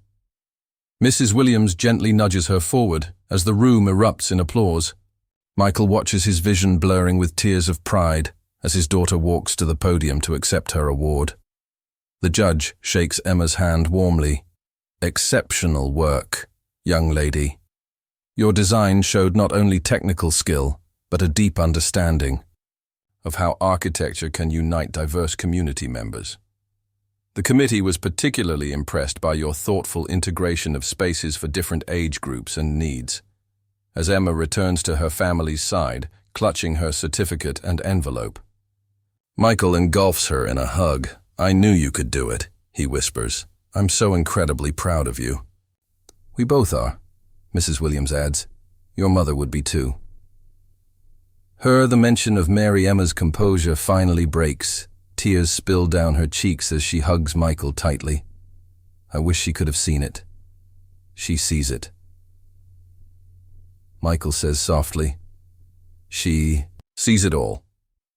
Mrs. Williams gently nudges her forward as the room erupts in applause. Michael watches, his vision blurring with tears of pride as his daughter walks to the podium to accept her award. The judge shakes Emma's hand warmly. Exceptional work, young lady. Your design showed not only technical skill, but a deep understanding of how architecture can unite diverse community members. The committee was particularly impressed by your thoughtful integration of spaces for different age groups and needs. As Emma returns to her family's side, clutching her certificate and envelope, Michael engulfs her in a hug. I knew you could do it, he whispers. I'm so incredibly proud of you. We both are, Mrs. Williams adds. Your mother would be too. The mention of Mary Emma's composure finally breaks. Tears spill down her cheeks as she hugs Michael tightly. I wish she could have seen it. She sees it. Michael says softly. She sees it all.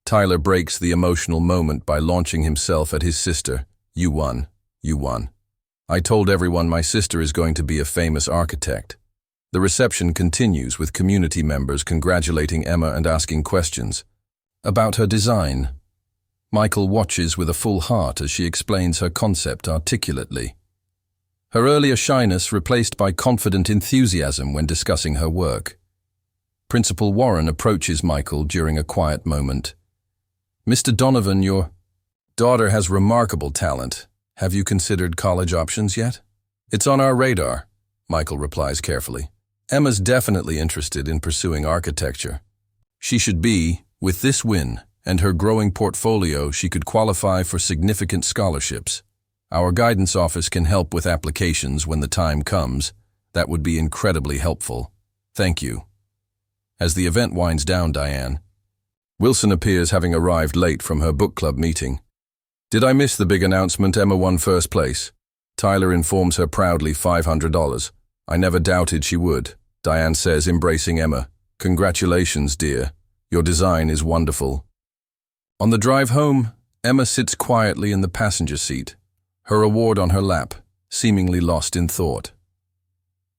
Tyler breaks the emotional moment by launching himself at his sister. You won. You won. I told everyone my sister is going to be a famous architect. The reception continues with community members congratulating Emma and asking questions about her design. Michael watches with a full heart as she explains her concept articulately. Her earlier shyness replaced by confident enthusiasm when discussing her work. Principal Warren approaches Michael during a quiet moment. "Mr. Donovan, your daughter has remarkable talent. Have you considered college options yet?" "It's on our radar," Michael replies carefully. "Emma's definitely interested in pursuing architecture. She should be, with this win and her growing portfolio, she could qualify for significant scholarships. Our guidance office can help with applications when the time comes. That would be incredibly helpful. Thank you." As the event winds down, Diane. Wilson appears, having arrived late from her book club meeting. "Did I miss the big announcement Emma won first place?" Tyler informs her proudly $500. "I never doubted she would," Diane says, embracing Emma. "Congratulations, dear. Your design is wonderful." On the drive home, Emma sits quietly in the passenger seat, her award on her lap, seemingly lost in thought.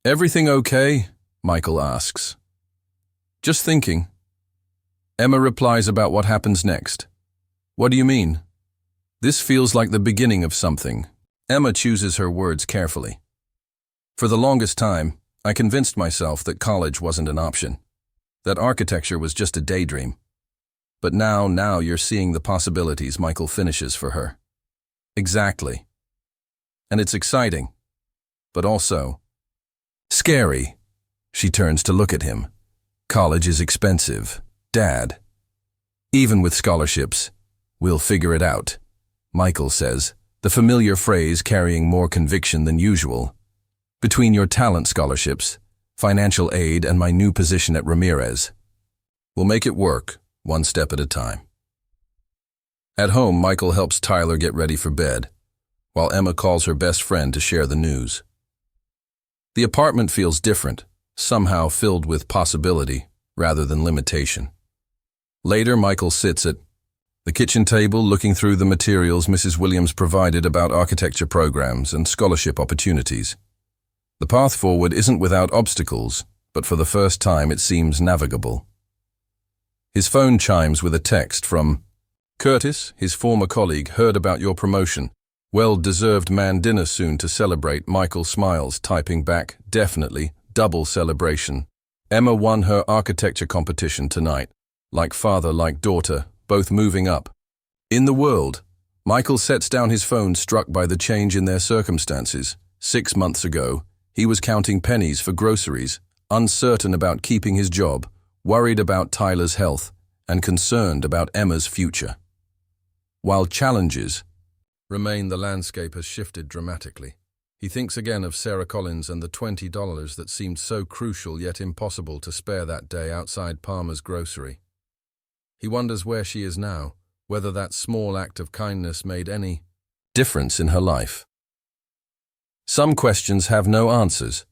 "Everything okay?" Michael asks. "Just thinking." Emma replies about what happens next. "What do you mean?" "This feels like the beginning of something." Emma chooses her words carefully. "For the longest time, I convinced myself that college wasn't an option, that architecture was just a daydream. But now you're seeing the possibilities," Michael finishes for her. "Exactly. And it's exciting, but also scary." She turns to look at him. "College is expensive, Dad. Even with scholarships, we'll figure it out," Michael says, the familiar phrase carrying more conviction than usual. "Between your talent scholarships, financial aid, and my new position at Ramirez, we'll make it work, one step at a time." At home, Michael helps Tyler get ready for bed, while Emma calls her best friend to share the news. The apartment feels different, somehow filled with possibility rather than limitation. Later, Michael sits at the kitchen table looking through the materials Mrs. Williams provided about architecture programs and scholarship opportunities. The path forward isn't without obstacles, but for the first time it seems navigable. His phone chimes with a text from Curtis, his former colleague. "Heard about your promotion. Well-deserved man, dinner soon to celebrate." Michael smiles, typing back, "Definitely, double celebration. Emma won her architecture competition tonight. Like father, like daughter, both moving up in the world." Michael sets down his phone, struck by the change in their circumstances. 6 months ago, he was counting pennies for groceries, uncertain about keeping his job, worried about Tyler's health, and concerned about Emma's future. While challenges remain, the landscape has shifted dramatically. He thinks again of Sarah Collins and the $20 that seemed so crucial yet impossible to spare that day outside Palmer's grocery. He wonders where she is now, whether that small act of kindness made any difference in her life. Some questions have no answers.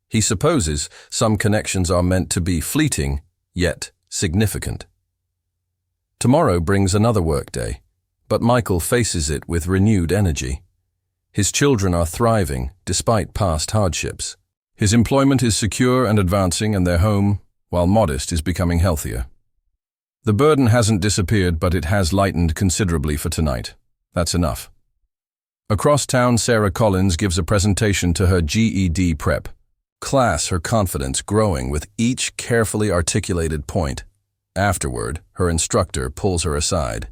He supposes some connections are meant to be fleeting, yet significant. Tomorrow brings another workday, but Michael faces it with renewed energy. His children are thriving despite past hardships. His employment is secure and advancing, and their home, while modest, is becoming healthier. The burden hasn't disappeared, but it has lightened considerably for tonight. That's enough. Across town, Sarah Collins gives a presentation to her GED prep class, her confidence growing with each carefully articulated point. Afterward, her instructor pulls her aside.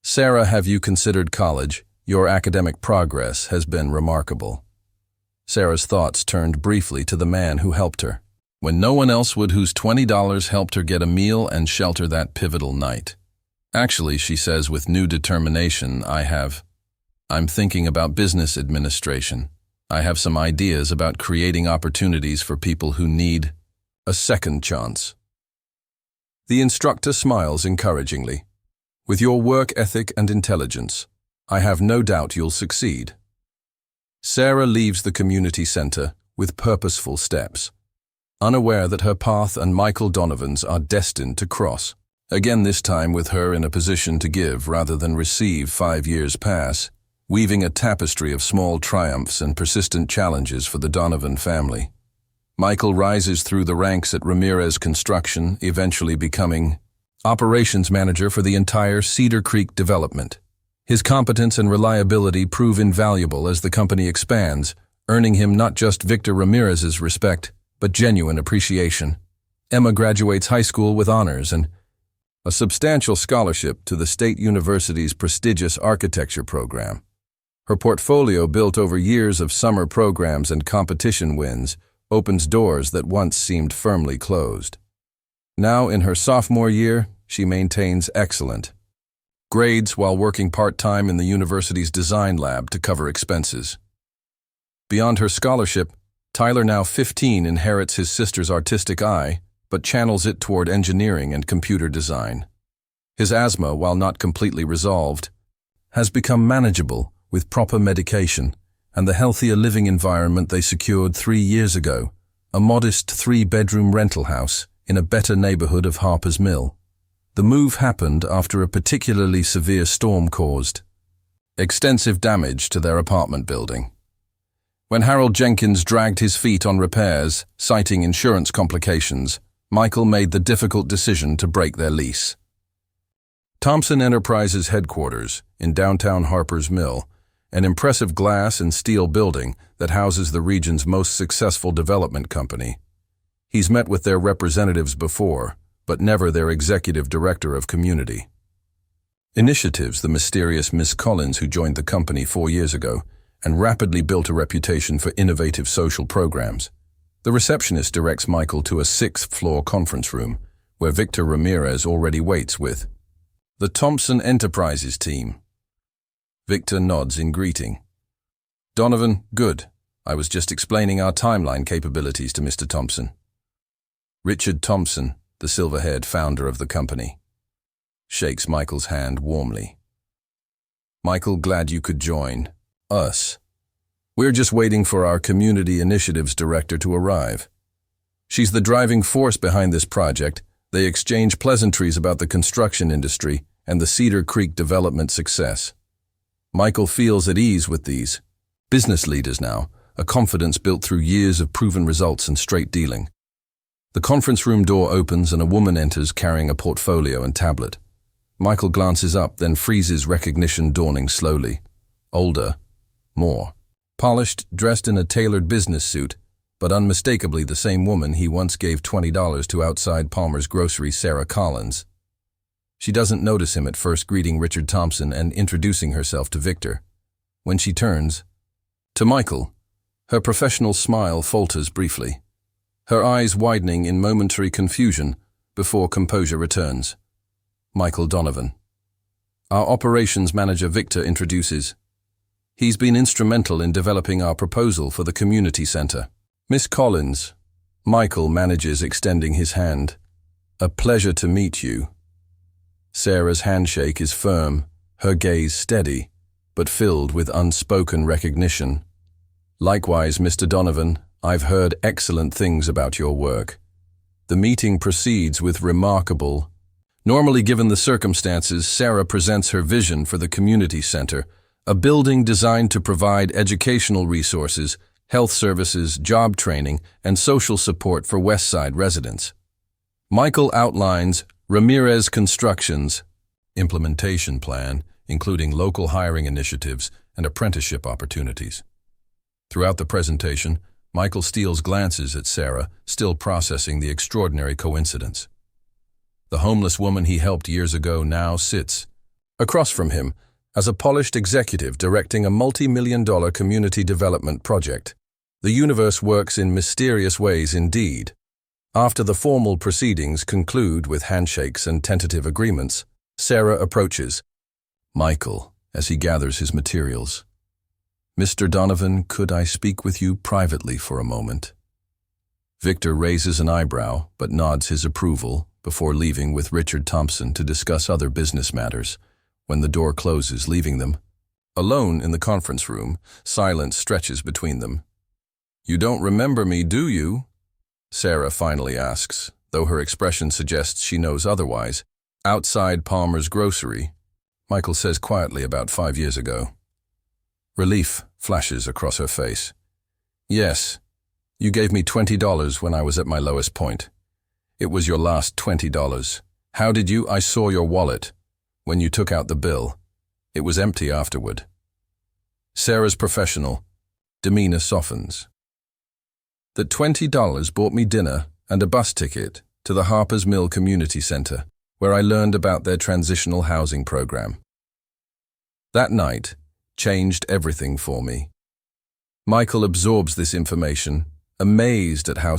"Sarah, have you considered college? Your academic progress has been remarkable." Sarah's thoughts turned briefly to the man who helped her, when no one else would, whose $20 helped her get a meal and shelter that pivotal night. "Actually," she says with new determination, I'm thinking about business administration. I have some ideas about creating opportunities for people who need a second chance." The instructor smiles encouragingly. "With your work ethic and intelligence, I have no doubt you'll succeed." Sarah leaves the community center with purposeful steps, unaware that her path and Michael Donovan's are destined to cross. Again, this time with her in a position to give rather than receive. 5 years pass. weaving a tapestry of small triumphs and persistent challenges for the Donovan family. Michael rises through the ranks at Ramirez Construction, eventually becoming operations manager for the entire Cedar Creek development. His competence and reliability prove invaluable as the company expands, earning him not just Victor Ramirez's respect, but genuine appreciation. Emma graduates high school with honors and a substantial scholarship to the State University's prestigious architecture program. Her portfolio, built over years of summer programs and competition wins, opens doors that once seemed firmly closed. Now, in her sophomore year, she maintains excellent grades while working part-time in the university's design lab to cover expenses. Beyond her scholarship, Tyler, now 15, inherits his sister's artistic eye, but channels it toward engineering and computer design. His asthma, while not completely resolved, has become manageable with proper medication and the healthier living environment they secured 3 years ago, a modest 3-bedroom rental house in a better neighborhood of Harper's Mill. The move happened after a particularly severe storm caused extensive damage to their apartment building. When Harold Jenkins dragged his feet on repairs, citing insurance complications, Michael made the difficult decision to break their lease. Thompson Enterprises headquarters in downtown Harper's Mill, an impressive glass and steel building that houses the region's most successful development company. He's met with their representatives before, but never their executive director of community initiatives, the mysterious Miss Collins, who joined the company 4 years ago and rapidly built a reputation for innovative social programs. The receptionist directs Michael to a 6th-floor conference room, where Victor Ramirez already waits with the Thompson Enterprises team. Victor nods in greeting. Donovan, good. I was just explaining our timeline capabilities to Mr. Thompson. Richard Thompson, the silver-haired founder of the company, shakes Michael's hand warmly. Michael, glad you could join us. We're just waiting for our community initiatives director to arrive. She's the driving force behind this project. They exchange pleasantries about the construction industry and the Cedar Creek development success. Michael feels at ease with these business leaders now, a confidence built through years of proven results and straight dealing. The conference room door opens and a woman enters carrying a portfolio and tablet. Michael glances up, then freezes, recognition dawning slowly. Older, more polished, dressed in a tailored business suit, but unmistakably the same woman he once gave $20 to outside Palmer's Grocery, Sarah Collins. She doesn't notice him at first, greeting Richard Thompson and introducing herself to Victor. When she turns to Michael, her professional smile falters briefly, her eyes widening in momentary confusion before composure returns. Michael Donovan. Our operations manager Victor introduces. He's been instrumental in developing our proposal for the community center. Miss Collins. Michael manages, extending his hand. A pleasure to meet you. Sarah's handshake is firm, her gaze steady, but filled with unspoken recognition. Likewise, Mr. Donovan, I've heard excellent things about your work. The meeting proceeds with remarkable. Normally, given the circumstances, Sarah presents her vision for the community center, a building designed to provide educational resources, health services, job training, and social support for West Side residents. Michael outlines Ramirez Construction's implementation plan, including local hiring initiatives and apprenticeship opportunities. Throughout the presentation, Michael steals glances at Sarah, still processing the extraordinary coincidence. The homeless woman he helped years ago now sits across from him as a polished executive directing a multi-million-dollar community development project. The universe works in mysterious ways indeed. After the formal proceedings conclude with handshakes and tentative agreements, Sarah approaches Michael as he gathers his materials. Mr. Donovan, could I speak with you privately for a moment? Victor raises an eyebrow but nods his approval before leaving with Richard Thompson to discuss other business matters. When the door closes, leaving them alone in the conference room, silence stretches between them. You don't remember me, do you? Sarah finally asks, though her expression suggests she knows otherwise. Outside Palmer's Grocery, Michael says quietly, about 5 years ago. Relief flashes across her face. Yes, you gave me $20 when I was at my lowest point. It was your last $20. How did you? I saw your wallet. When you took out the bill, it was empty afterward. Sarah's professional demeanor softens. That $20 bought me dinner and a bus ticket to the Harper's Mill Community Center, where I learned about their transitional housing program. That night changed everything for me. Michael absorbs this information, amazed at how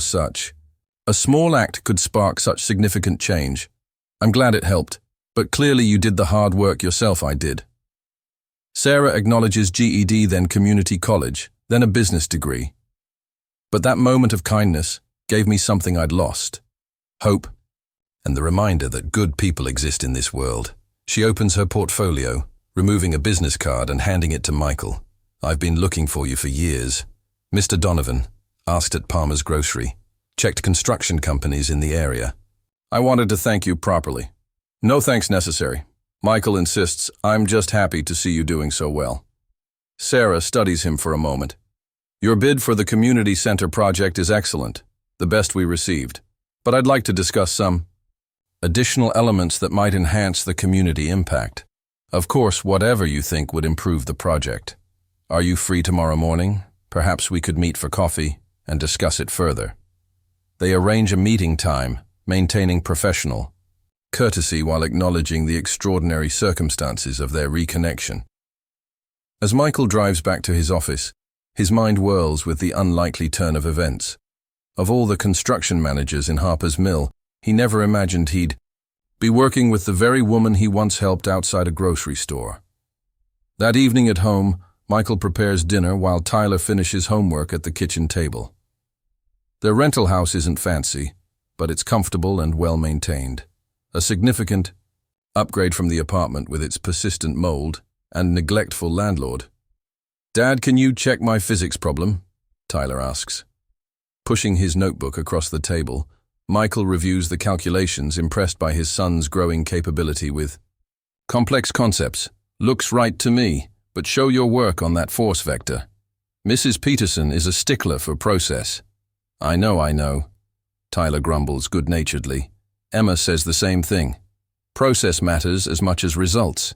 a small act could spark such significant change. I'm glad it helped, but clearly you did the hard work yourself. I did. Sarah acknowledges GED, then community college, then a business degree. But that moment of kindness gave me something I'd lost: hope, and the reminder that good people exist in this world. She opens her portfolio, removing a business card and handing it to Michael. I've been looking for you for years. Mr. Donovan, asked at Palmer's Grocery, checked construction companies in the area. I wanted to thank you properly. No thanks necessary. Michael insists, I'm just happy to see you doing so well. Sarah studies him for a moment. Your bid for the community center project is excellent, the best we received. But I'd like to discuss some additional elements that might enhance the community impact. Of course, whatever you think would improve the project. Are you free tomorrow morning? Perhaps we could meet for coffee and discuss it further. They arrange a meeting time, maintaining professional courtesy while acknowledging the extraordinary circumstances of their reconnection. As Michael drives back to his office, his mind whirls with the unlikely turn of events. Of all the construction managers in Harper's Mill, he never imagined he'd be working with the very woman he once helped outside a grocery store. That evening at home, Michael prepares dinner while Tyler finishes homework at the kitchen table. Their rental house isn't fancy, but it's comfortable and well-maintained. A significant upgrade from the apartment with its persistent mold and neglectful landlord. Dad, can you check my physics problem? Tyler asks. Pushing his notebook across the table, Michael reviews the calculations, impressed by his son's growing capability with complex concepts. Looks right to me, but show your work on that force vector. Mrs. Peterson is a stickler for process. I know. Tyler grumbles good-naturedly. Emma says the same thing. Process matters as much as results.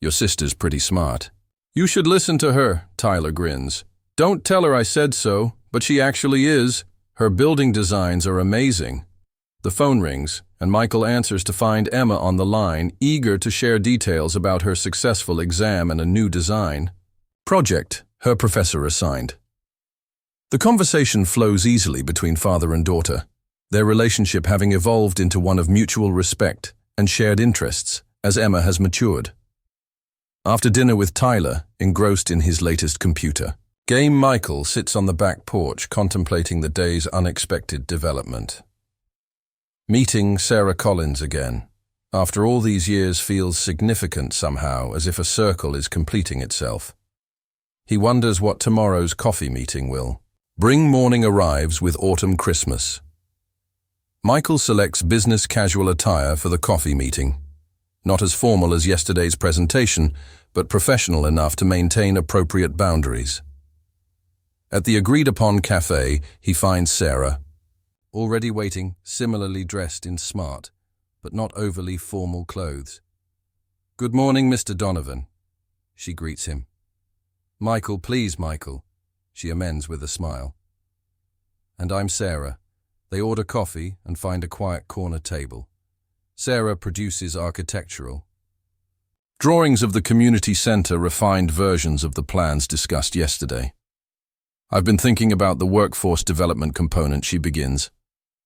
Your sister's pretty smart. You should listen to her, Tyler grins. Don't tell her I said so, but she actually is. Her building designs are amazing. The phone rings, and Michael answers to find Emma on the line, eager to share details about her successful exam and a new design project her professor assigned. The conversation flows easily between father and daughter, their relationship having evolved into one of mutual respect and shared interests as Emma has matured. After dinner with Tyler, engrossed in his latest computer game, Michael sits on the back porch contemplating the day's unexpected development. Meeting Sarah Collins again, after all these years, feels significant somehow, as if a circle is completing itself. He wonders what tomorrow's coffee meeting will bring. Morning arrives with autumn Christmas. Michael selects business casual attire for the coffee meeting. Not as formal as yesterday's presentation, but professional enough to maintain appropriate boundaries. At the agreed-upon cafe, he finds Sarah, already waiting, similarly dressed in smart, but not overly formal clothes. Good morning, Mr. Donovan, she greets him. Michael, please, Michael, she amends with a smile. And I'm Sarah. They order coffee and find a quiet corner table. Sarah produces architectural drawings of the community center, refined versions of the plans discussed yesterday. I've been thinking about the workforce development component, she begins.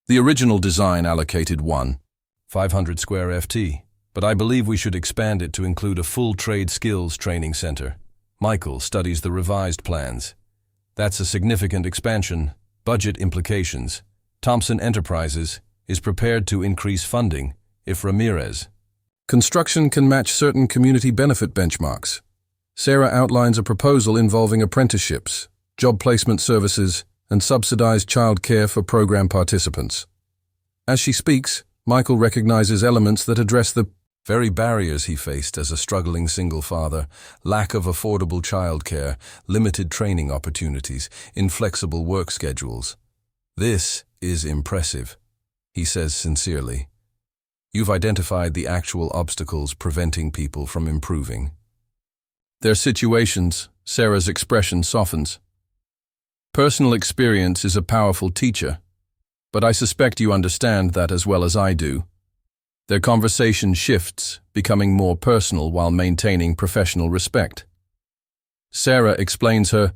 The original design allocated 500 square FT, but I believe we should expand it to include a full trade skills training center. Michael studies the revised plans. That's a significant expansion. Budget implications. Thompson Enterprises is prepared to increase funding if Ramirez. Construction can match certain community benefit benchmarks. Sarah outlines a proposal involving apprenticeships, job placement services, and subsidized child care for program participants. As she speaks, Michael recognizes elements that address the Very barriers he faced as a struggling single father: lack of affordable childcare, limited training opportunities, inflexible work schedules. "This is impressive," he says sincerely. "You've identified the actual obstacles preventing people from improving." Their situations, Sarah's expression softens. "Personal experience is a powerful teacher, but I suspect you understand that as well as I do." Their conversation shifts, becoming more personal while maintaining professional respect. Sarah explains her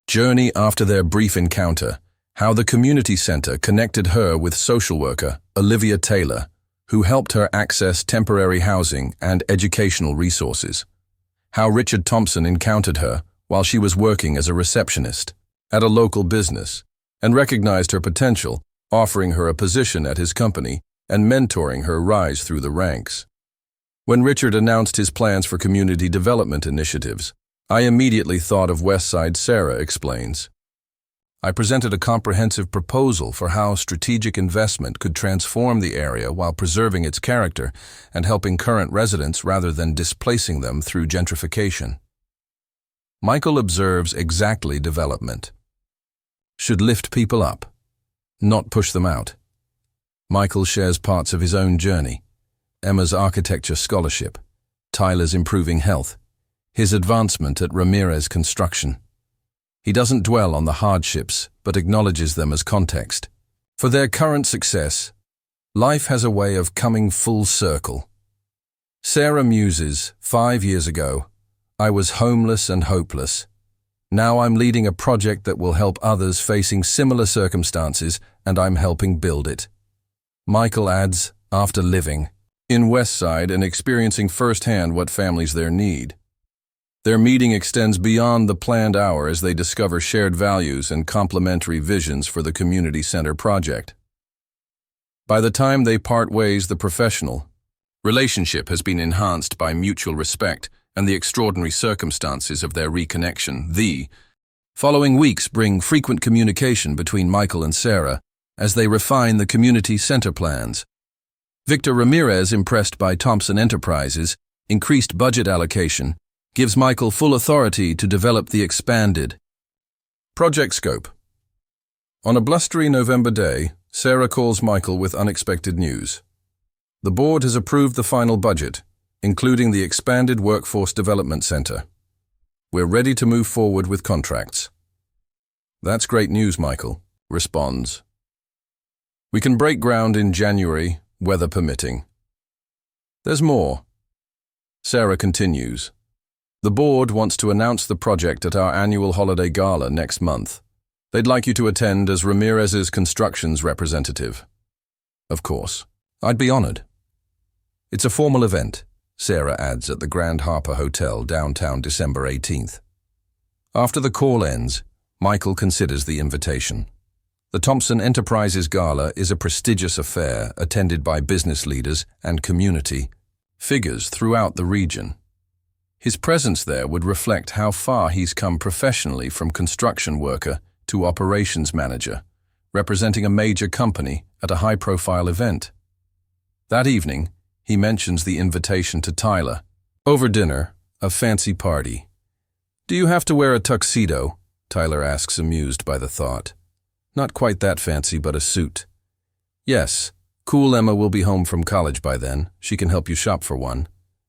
journey after their brief encounter, how the community center connected her with social worker Olivia Taylor, who helped her access temporary housing and educational resources. How Richard Thompson encountered her while she was working as a receptionist at a local business and recognized her potential, offering her a position at his company and mentoring her rise through the ranks. When Richard announced his plans for community development initiatives, I immediately thought of Westside. Sarah explains. "I presented a comprehensive proposal for how strategic investment could transform the area while preserving its character and helping current residents rather than displacing them through gentrification." Michael observes exactly development should lift people up, not push them out. Michael shares parts of his own journey: Emma's architecture scholarship, Tyler's improving health, his advancement at Ramirez Construction. He doesn't dwell on the hardships, but acknowledges them as context. For their current success, life has a way of coming full circle. Sarah muses, 5 years ago, I was homeless and hopeless. Now I'm leading a project that will help others facing similar circumstances, and I'm helping build it. Michael adds, after living in Westside and experiencing firsthand what families there need. Their meeting extends beyond the planned hour as they discover shared values and complementary visions for the community center project. By the time they part ways, the professional relationship has been enhanced by mutual respect and the extraordinary circumstances of their reconnection. The following weeks bring frequent communication between Michael and Sarah as they refine the community center plans. Victor Ramirez, impressed by Thompson Enterprises' increased budget allocation, gives Michael full authority to develop the expanded project scope. On a blustery November day, Sarah calls Michael with unexpected news. The board has approved the final budget, including the expanded Workforce Development Center. We're ready to move forward with contracts. "That's great news," Michael responds. "We can break ground in January, weather permitting." "There's more." Sarah continues. "The board wants to announce the project at our annual holiday gala next month. They'd like you to attend as Ramirez's Construction's representative." "Of course. I'd be honored." "It's a formal event," Sarah adds, at the Grand Harper Hotel, downtown, December 18th. After the call ends, Michael considers the invitation. The Thompson Enterprises Gala is a prestigious affair attended by business leaders and community figures throughout the region. His presence there would reflect how far he's come professionally from construction worker to operations manager, representing a major company at a high-profile event. That evening, he mentions the invitation to Tyler. Over dinner, a fancy party. "Do you have to wear a tuxedo?" Tyler asks, amused by the thought. "Not quite that fancy, but a suit." "Yes, cool Emma will be home from college by then. She can help you shop for one."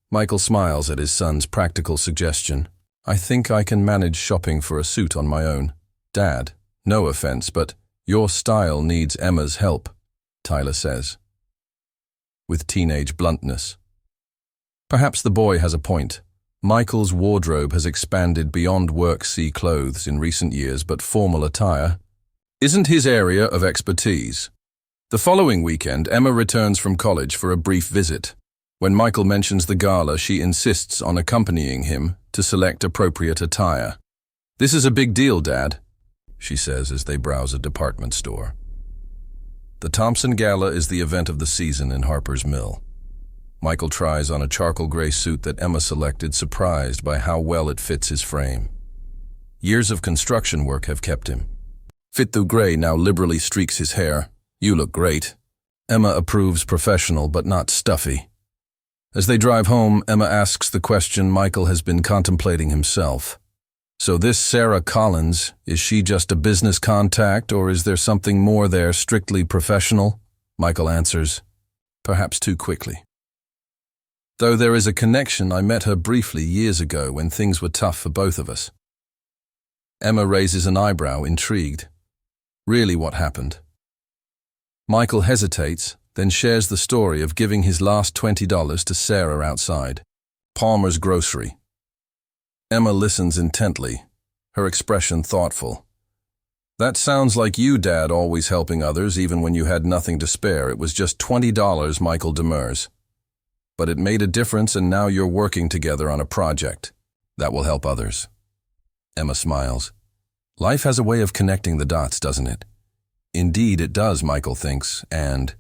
Michael smiles at his son's practical suggestion. "I think I can manage shopping for a suit on my own." "Dad, no offense, but your style needs Emma's help," Tyler says, with teenage bluntness. Perhaps the boy has a point. Michael's wardrobe has expanded beyond work-see clothes in recent years, but formal attire isn't his area of expertise. The following weekend, Emma returns from college for a brief visit. When Michael mentions the gala, she insists on accompanying him to select appropriate attire. "This is a big deal, Dad," she says as they browse a department store. The Thompson Gala is the event of the season in Harper's Mill. Michael tries on a charcoal gray suit that Emma selected, surprised by how well it fits his frame. Years of construction work have kept him. Fit through gray now liberally streaks his hair. "You look great." Emma approves, professional but not stuffy. As they drive home, Emma asks the question Michael has been contemplating himself. So this Sarah Collins, is she just a business contact, or is there something more there, strictly professional? Michael answers, perhaps too quickly. Though there is a connection, I met her briefly years ago when things were tough for both of us. Emma raises an eyebrow, intrigued. Really, what happened? Michael hesitates, then shares the story of giving his last $20 to Sarah outside Palmer's grocery. Emma listens intently, her expression thoughtful. That sounds like you, Dad, always helping others even when you had nothing to spare. It was just $20, Michael demurs. But it made a difference, and now you're working together on a project that will help others. Emma smiles. Life has a way of connecting the dots, doesn't it? Indeed it does, Michael thinks, and